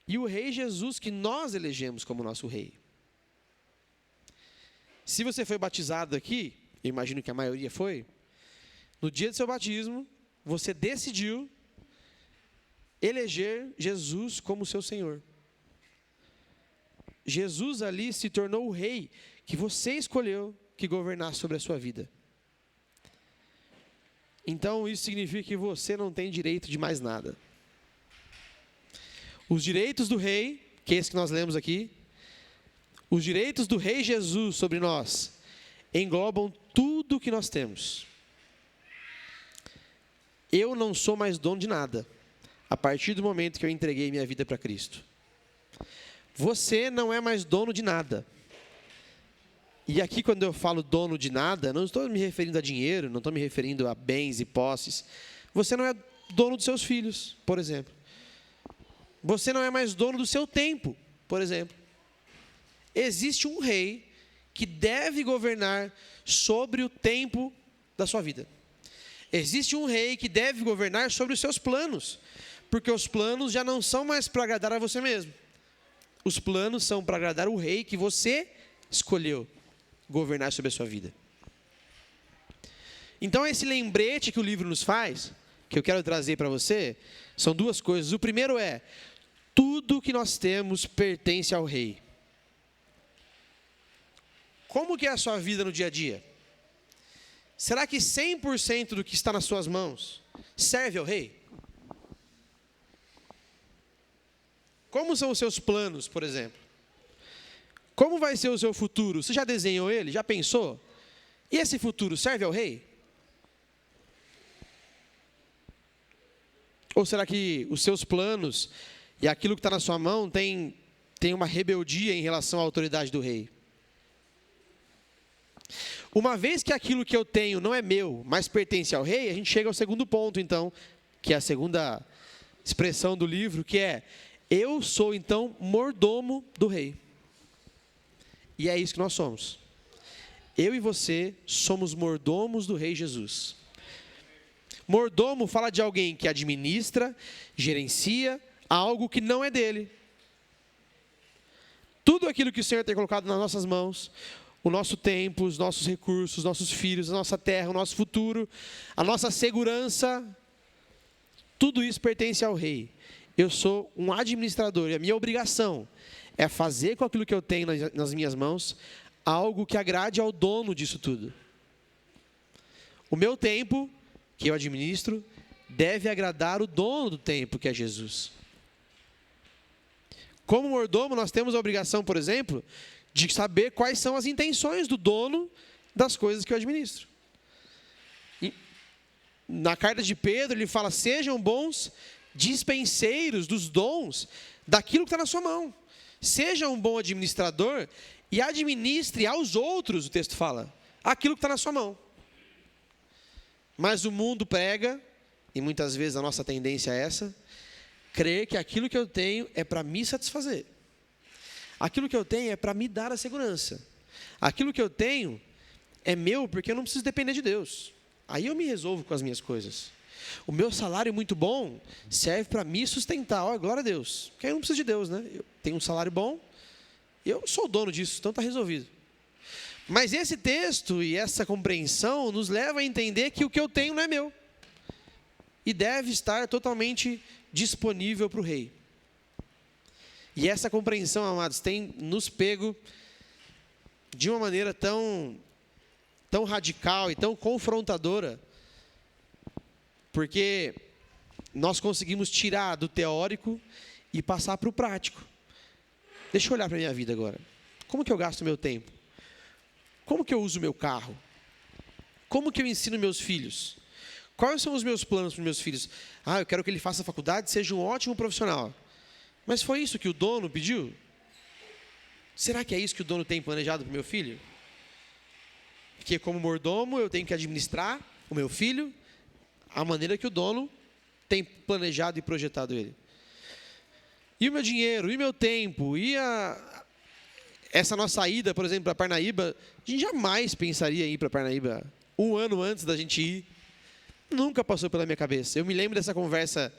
e o rei Jesus que nós elegemos como nosso rei. Se você foi batizado aqui, eu imagino que a maioria foi, no dia do seu batismo, você decidiu eleger Jesus como seu Senhor. Jesus ali se tornou o rei que você escolheu que governasse sobre a sua vida. Então isso significa que você não tem direito de mais nada. Os direitos do rei, que é esse que nós lemos aqui, os direitos do rei Jesus sobre nós, englobam tudo o que nós temos. Eu não sou mais dono de nada, a partir do momento que eu entreguei minha vida para Cristo. Você não é mais dono de nada. E aqui quando eu falo dono de nada, não estou me referindo a dinheiro, não estou me referindo a bens e posses. Você não é dono dos seus filhos, por exemplo. Você não é mais dono do seu tempo, por exemplo. Existe um rei que deve governar sobre o tempo da sua vida. Existe um rei que deve governar sobre os seus planos, porque os planos já não são mais para agradar a você mesmo. Os planos são para agradar o rei que você escolheu governar sobre a sua vida. Então, esse lembrete que o livro nos faz, que eu quero trazer para você, são duas coisas. O primeiro é, tudo que nós temos pertence ao rei. Como que é a sua vida no dia a dia? Será que 100% do que está nas suas mãos serve ao rei? Como são os seus planos, por exemplo? Como vai ser o seu futuro? Você já desenhou ele? Já pensou? E esse futuro serve ao rei? Ou será que os seus planos e aquilo que está na sua mão tem tem uma rebeldia em relação à autoridade do rei. Uma vez que aquilo que eu tenho não é meu, mas pertence ao rei, a gente chega ao segundo ponto, então, que é a segunda expressão do livro, que é: eu sou, então, mordomo do rei. E é isso que nós somos. Eu e você somos mordomos do rei Jesus. Mordomo fala de alguém que administra, gerencia algo que não é dele. Tudo aquilo que o Senhor tem colocado nas nossas mãos, o nosso tempo, os nossos recursos, os nossos filhos, a nossa terra, o nosso futuro, a nossa segurança, tudo isso pertence ao rei. Eu sou um administrador e a minha obrigação é fazer com aquilo que eu tenho nas minhas mãos algo que agrade ao dono disso tudo. O meu tempo, que eu administro, deve agradar o dono do tempo, que é Jesus. Como mordomo, nós temos a obrigação, por exemplo, de saber quais são as intenções do dono das coisas que eu administro. E na carta de Pedro, ele fala: sejam bons dispenseiros dos dons daquilo que está na sua mão. Seja um bom administrador e administre aos outros, o texto fala, aquilo que está na sua mão. Mas o mundo prega, e muitas vezes a nossa tendência é essa, crer que aquilo que eu tenho é para me satisfazer. Aquilo que eu tenho é para me dar a segurança. Aquilo que eu tenho é meu porque eu não preciso depender de Deus. Aí eu me resolvo com as minhas coisas. O meu salário muito bom serve para me sustentar. Ó, glória a Deus. Porque eu não preciso de Deus, né? Eu tenho um salário bom, eu sou o dono disso, então está resolvido. Mas esse texto e essa compreensão nos leva a entender que o que eu tenho não é meu. E deve estar totalmente disponível para o rei. E essa compreensão, amados, tem nos pego de uma maneira tão radical e tão confrontadora, porque nós conseguimos tirar do teórico e passar para o prático. Deixa eu olhar para a minha vida agora. Como que eu gasto meu tempo? Como que eu uso meu carro? Como que eu ensino meus filhos? Quais são os meus planos para os meus filhos? Ah, eu quero que ele faça faculdade e seja um ótimo profissional. Mas foi isso que o dono pediu? Será que é isso que o dono tem planejado para o meu filho? Porque como mordomo eu tenho que administrar o meu filho a maneira que o dono tem planejado e projetado ele. E o meu dinheiro, e o meu tempo, e essa nossa ida, por exemplo, para Parnaíba, a gente jamais pensaria em ir para Parnaíba um ano antes da gente ir. Nunca passou pela minha cabeça. Eu me lembro dessa conversa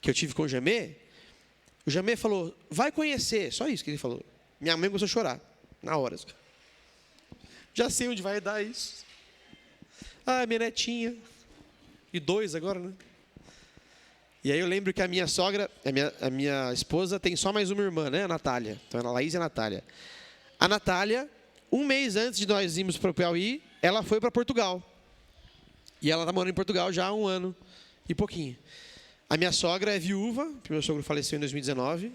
que eu tive com o Jamê. O Jamê falou: vai conhecer. Só isso que ele falou. Minha mãe começou a chorar na hora. Já sei onde vai dar isso. Ah, minha netinha. E 2 agora, né? E aí eu lembro que a minha sogra, a minha esposa, tem só mais uma irmã, né? A Natália. Então a Laís e a Natália. A Natália, um mês antes de nós irmos para o Piauí, ela foi para Portugal. E ela está morando em Portugal já há 1 ano e pouquinho. A minha sogra é viúva, porque meu sogro faleceu em 2019.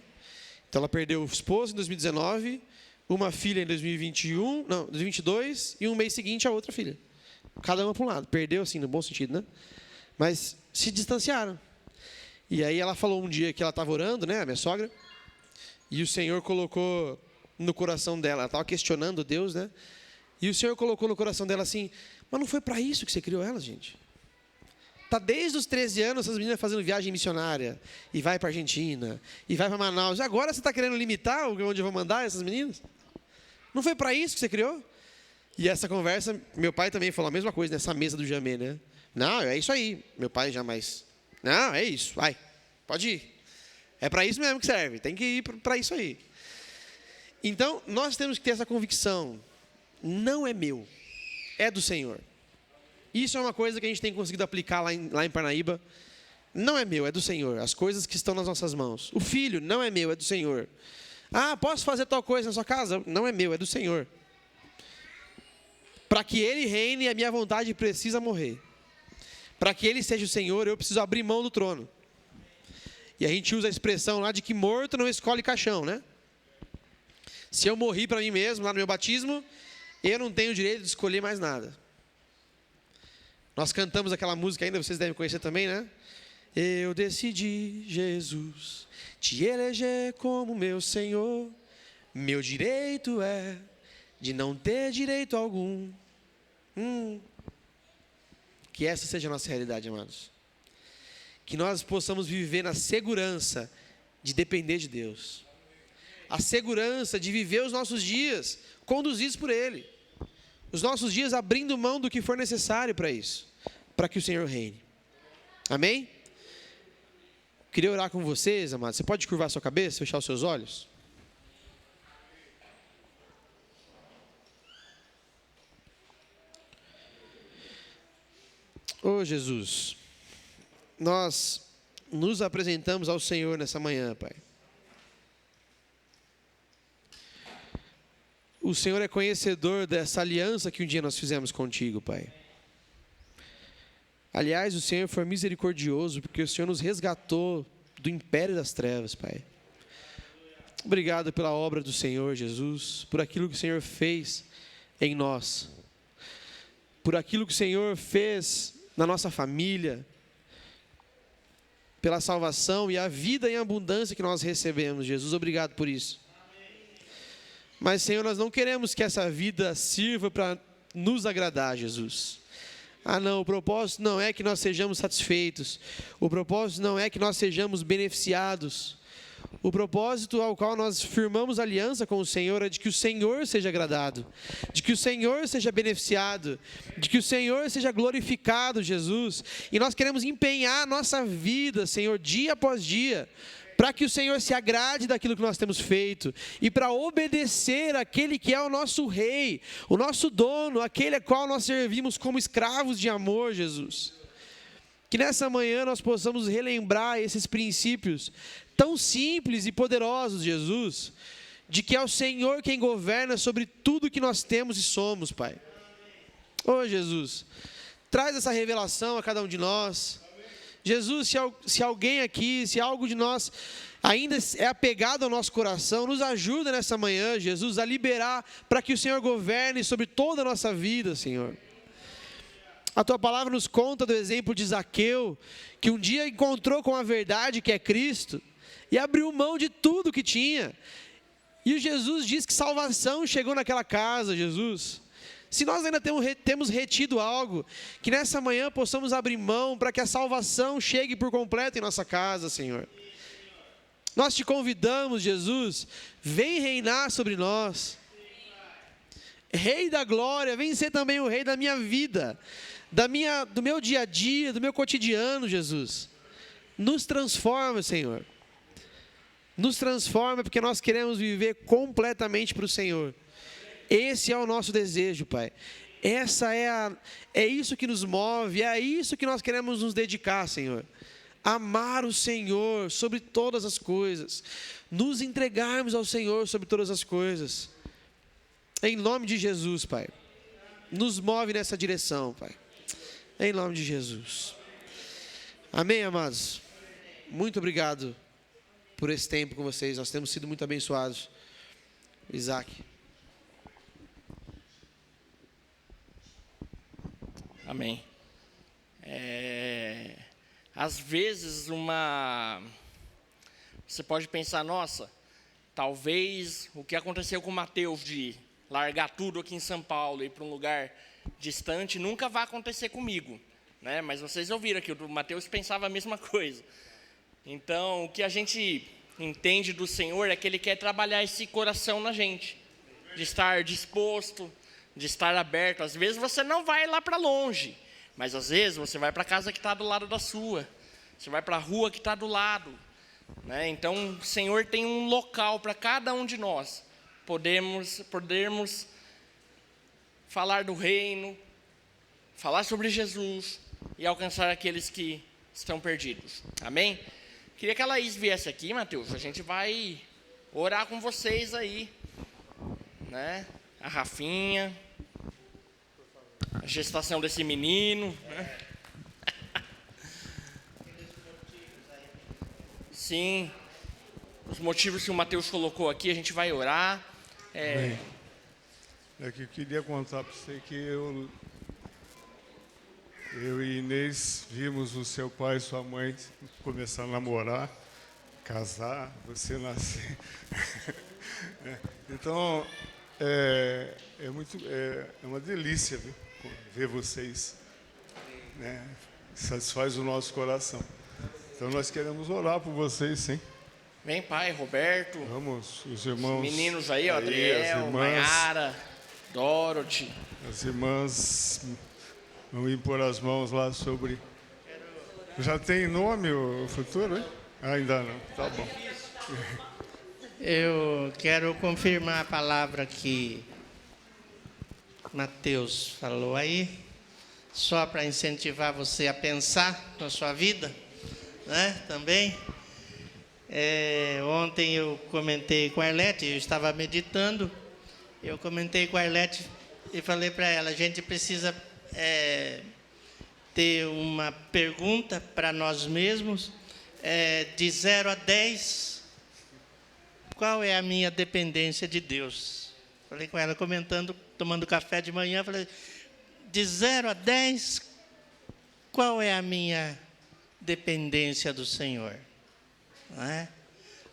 Então ela perdeu o esposo em 2019, uma filha em 2022 e um mês seguinte a outra filha. Cada uma para um lado. Perdeu, assim, no bom sentido, né? Mas se distanciaram. E aí ela falou um dia que ela estava orando, né, a minha sogra, e o Senhor colocou no coração dela, ela estava questionando Deus, né? E o Senhor colocou no coração dela assim: mas não foi para isso que você criou elas, gente? Tá desde os 13 anos essas meninas fazendo viagem missionária, e vai para a Argentina, e vai para Manaus. E agora você está querendo limitar onde eu vou mandar essas meninas? Não foi para isso que você criou? E essa conversa, meu pai também falou a mesma coisa nessa mesa do Jamê, né? Não, é isso aí. Meu pai jamais. Não, é isso, vai, pode ir. É para isso mesmo que serve, tem que ir para isso aí. Então, nós temos que ter essa convicção. Não é meu, é do Senhor. Isso é uma coisa que a gente tem conseguido aplicar lá em Parnaíba. Não é meu, é do Senhor. As coisas que estão nas nossas mãos. O filho não é meu, é do Senhor. Ah, posso fazer tal coisa na sua casa? Não é meu, é do Senhor. Para que Ele reine, a minha vontade precisa morrer. Para que Ele seja o Senhor, eu preciso abrir mão do trono. E a gente usa a expressão lá de que morto não escolhe caixão, né? Se eu morri para mim mesmo, lá no meu batismo, eu não tenho o direito de escolher mais nada. Nós cantamos aquela música ainda, vocês devem conhecer também, né? Eu decidi, Jesus, te eleger como meu Senhor. Meu direito é de não ter direito algum. Que essa seja a nossa realidade, amados. Que nós possamos viver na segurança de depender de Deus. A segurança de viver os nossos dias conduzidos por Ele. Os nossos dias abrindo mão do que for necessário para isso. Para que o Senhor reine. Amém? Queria orar com vocês, amados. Você pode curvar sua cabeça, fechar os seus olhos? Oh, Jesus, nós nos apresentamos ao Senhor nessa manhã, Pai. O Senhor é conhecedor dessa aliança que um dia nós fizemos contigo, Pai. Aliás, o Senhor foi misericordioso, porque o Senhor nos resgatou do império das trevas, Pai. Obrigado pela obra do Senhor, Jesus, por aquilo que o Senhor fez em nós, por aquilo que o Senhor fez na nossa família, pela salvação e a vida em abundância que nós recebemos. Jesus, obrigado por isso. Mas, Senhor, nós não queremos que essa vida sirva para nos agradar, Jesus. Não, o propósito não é que nós sejamos satisfeitos. O propósito não é que nós sejamos beneficiados. O propósito ao qual nós firmamos aliança com o Senhor é de que o Senhor seja agradado, de que o Senhor seja beneficiado, de que o Senhor seja glorificado, Jesus. E nós queremos empenhar a nossa vida, Senhor, dia após dia, para que o Senhor se agrade daquilo que nós temos feito e para obedecer aquele que é o nosso Rei, o nosso dono, aquele a qual nós servimos como escravos de amor, Jesus. Que nessa manhã nós possamos relembrar esses princípios tão simples e poderosos, Jesus, de que é o Senhor quem governa sobre tudo que nós temos e somos, Pai. Oh, Jesus, traz essa revelação a cada um de nós. Jesus, se alguém aqui, se algo de nós ainda é apegado ao nosso coração, nos ajuda nessa manhã, Jesus, a liberar para que o Senhor governe sobre toda a nossa vida, Senhor. A Tua palavra nos conta do exemplo de Zaqueu, que um dia encontrou com a verdade que é Cristo, e abriu mão de tudo que tinha. E Jesus diz que salvação chegou naquela casa, Jesus. Se nós ainda temos retido algo, que nessa manhã possamos abrir mão para que a salvação chegue por completo em nossa casa, Senhor. Nós te convidamos, Jesus, vem reinar sobre nós. Rei da glória, vem ser também o Rei da minha vida, do meu dia a dia, do meu cotidiano, Jesus. Nos transforma, Senhor. Nos transforma porque nós queremos viver completamente para o Senhor. Esse é o nosso desejo, Pai. É isso que nos move, é a isso que nós queremos nos dedicar, Senhor. Amar o Senhor sobre todas as coisas. Nos entregarmos ao Senhor sobre todas as coisas. Em nome de Jesus, Pai. Nos move nessa direção, Pai. Em nome de Jesus. Amém, amados? Muito obrigado por esse tempo com vocês. Nós temos sido muito abençoados. Isaac. Amém. Às vezes você pode pensar, nossa, talvez o que aconteceu com o Mateus de largar tudo aqui em São Paulo e ir para um lugar distante nunca vai acontecer comigo, né? Mas vocês ouviram que o Mateus pensava a mesma coisa. Então, o que a gente entende do Senhor é que Ele quer trabalhar esse coração na gente, de estar disposto, de estar aberto. Às vezes você não vai lá para longe, mas às vezes você vai para a casa que está do lado da sua, você vai para a rua que está do lado, né? Então, o Senhor tem um local para cada um de nós podermos falar do reino, falar sobre Jesus e alcançar aqueles que estão perdidos. Amém? Queria que a Laís viesse aqui, Mateus. A gente vai orar com vocês aí, né? A Rafinha, a gestação desse menino, né? Sim, os motivos que o Mateus colocou aqui, a gente vai orar. É que eu queria contar para você que eu e Inês vimos o seu pai e sua mãe começar a namorar, casar, você nascer. Então, é uma delícia, viu, ver vocês, né? Satisfaz o nosso coração. Então, nós queremos orar por vocês, sim. Vem, pai, Roberto. Vamos, os irmãos. Os meninos aí, ó, Adriel, Mayara, Dorothy. As irmãs vão impor as mãos lá sobre... Já tem nome o futuro, hein? Ainda não, tá bom. Eu quero confirmar a palavra que Mateus falou aí, só para incentivar você a pensar na sua vida, né? Também. Ontem eu comentei com a Arlete, eu estava meditando, eu comentei com a Arlete e falei para ela, a gente precisa ter uma pergunta para nós mesmos, de 0 a 10, qual é a minha dependência de Deus? Falei com ela, comentando, tomando café de manhã, falei, de 0 a 10, qual é a minha dependência do Senhor? Não é?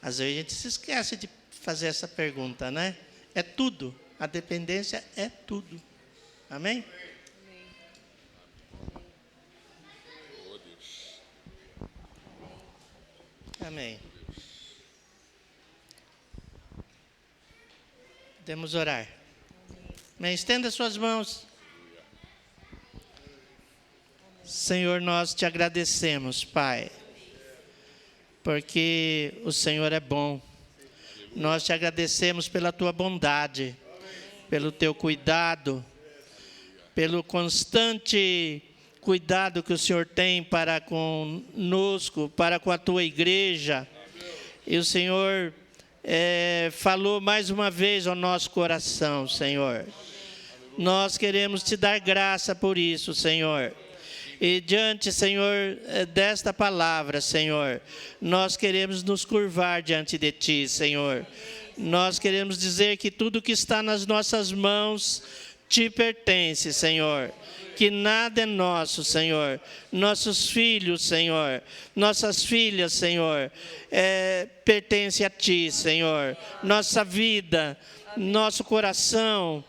Às vezes a gente se esquece de fazer essa pergunta, né? É tudo, a dependência é tudo. Amém? Amém. Podemos orar. Amém. Estenda suas mãos. Senhor, nós te agradecemos, Pai, porque o Senhor é bom. Nós te agradecemos pela tua bondade, pelo teu cuidado, pelo constante cuidado que o Senhor tem para conosco, para com a tua igreja. E o Senhor falou mais uma vez ao nosso coração, Senhor. Nós queremos te dar graça por isso, Senhor. E diante, Senhor, desta palavra, Senhor, nós queremos nos curvar diante de Ti, Senhor. Nós queremos dizer que tudo que está nas nossas mãos Te pertence, Senhor. Que nada é nosso, Senhor. Nossos filhos, Senhor, nossas filhas, Senhor, pertence a Ti, Senhor. Nossa vida, nosso coração,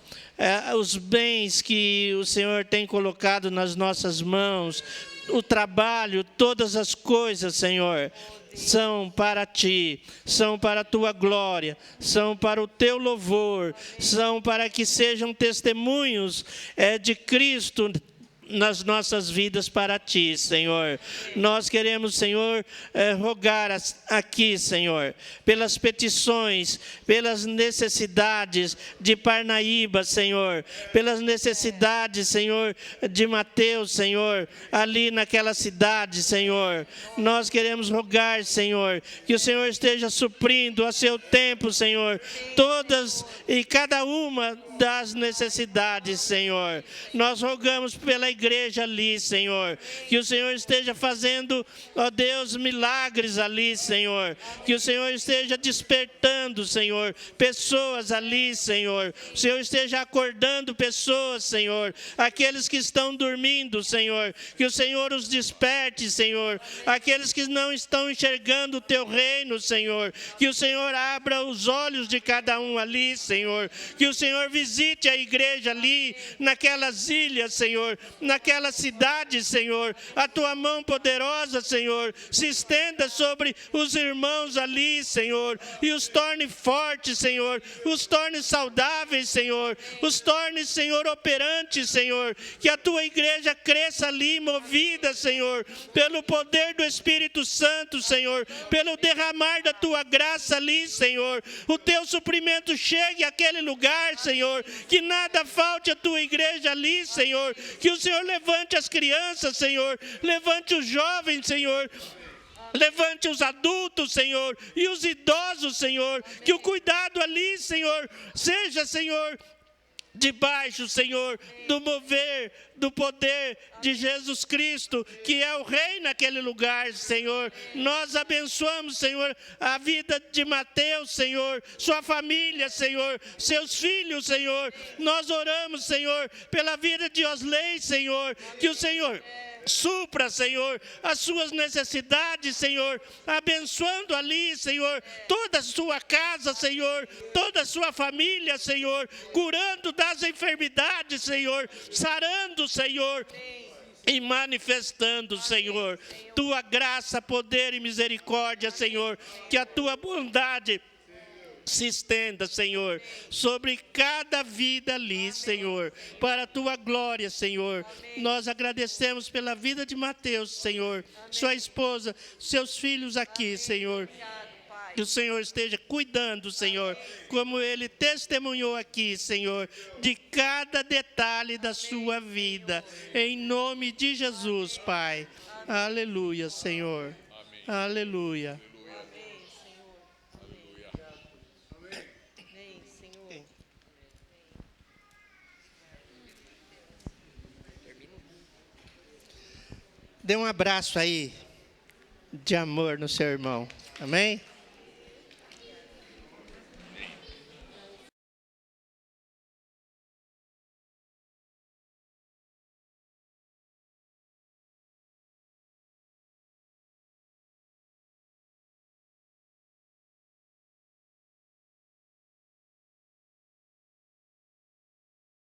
os bens que o Senhor tem colocado nas nossas mãos, o trabalho, todas as coisas, Senhor, são para Ti, são para a Tua glória, são para o Teu louvor, são para que sejam testemunhos de Cristo nas nossas vidas para Ti, Senhor. Nós queremos, Senhor, rogar aqui, Senhor, pelas petições, pelas necessidades de Parnaíba, Senhor, pelas necessidades, Senhor, de Mateus, Senhor, ali naquela cidade, Senhor. Nós queremos rogar, Senhor, que o Senhor esteja suprindo a seu tempo, Senhor, todas e cada uma das necessidades, Senhor. Nós rogamos pela igreja ali, Senhor, que o Senhor esteja fazendo, ó Deus, milagres ali, Senhor, que o Senhor esteja despertando, Senhor, pessoas ali, Senhor, o Senhor esteja acordando pessoas, Senhor, aqueles que estão dormindo, Senhor, que o Senhor os desperte, Senhor, aqueles que não estão enxergando o Teu reino, Senhor, que o Senhor abra os olhos de cada um ali, Senhor, que o Senhor visite a igreja ali, naquelas ilhas, Senhor, naquela cidade, Senhor, a Tua mão poderosa, Senhor, se estenda sobre os irmãos ali, Senhor, e os torne fortes, Senhor, os torne saudáveis, Senhor, os torne, Senhor, operantes, Senhor, que a Tua igreja cresça ali, movida, Senhor, pelo poder do Espírito Santo, Senhor, pelo derramar da Tua graça ali, Senhor, o Teu suprimento chegue àquele lugar, Senhor, que nada falte à Tua igreja ali, Senhor, que o Senhor levante as crianças, Senhor, levante os jovens, Senhor, levante os adultos, Senhor, e os idosos, Senhor, que o cuidado ali, Senhor, seja, Senhor, debaixo, Senhor, do mover, do poder de Jesus Cristo, que é o Rei naquele lugar, Senhor. Nós abençoamos, Senhor, a vida de Mateus, Senhor, sua família, Senhor, seus filhos, Senhor. Nós oramos, Senhor, pela vida de Osley, Senhor, que o Senhor supra, Senhor, as suas necessidades, Senhor, abençoando ali, Senhor, toda a sua casa, Senhor, toda a sua família, Senhor, curando das enfermidades, Senhor, sarando, Senhor, e manifestando, Senhor, tua graça, poder e misericórdia, Senhor, que a tua bondade se estenda, Senhor, sobre cada vida ali, Senhor, para a tua glória, Senhor. Nós agradecemos pela vida de Mateus, Senhor, sua esposa, seus filhos aqui, Senhor. Que o Senhor esteja cuidando, Senhor, como ele testemunhou aqui, Senhor, de cada detalhe da sua vida. Em nome de Jesus, Pai. Aleluia, Senhor. Aleluia. Dê um abraço aí de amor no seu irmão. Amém?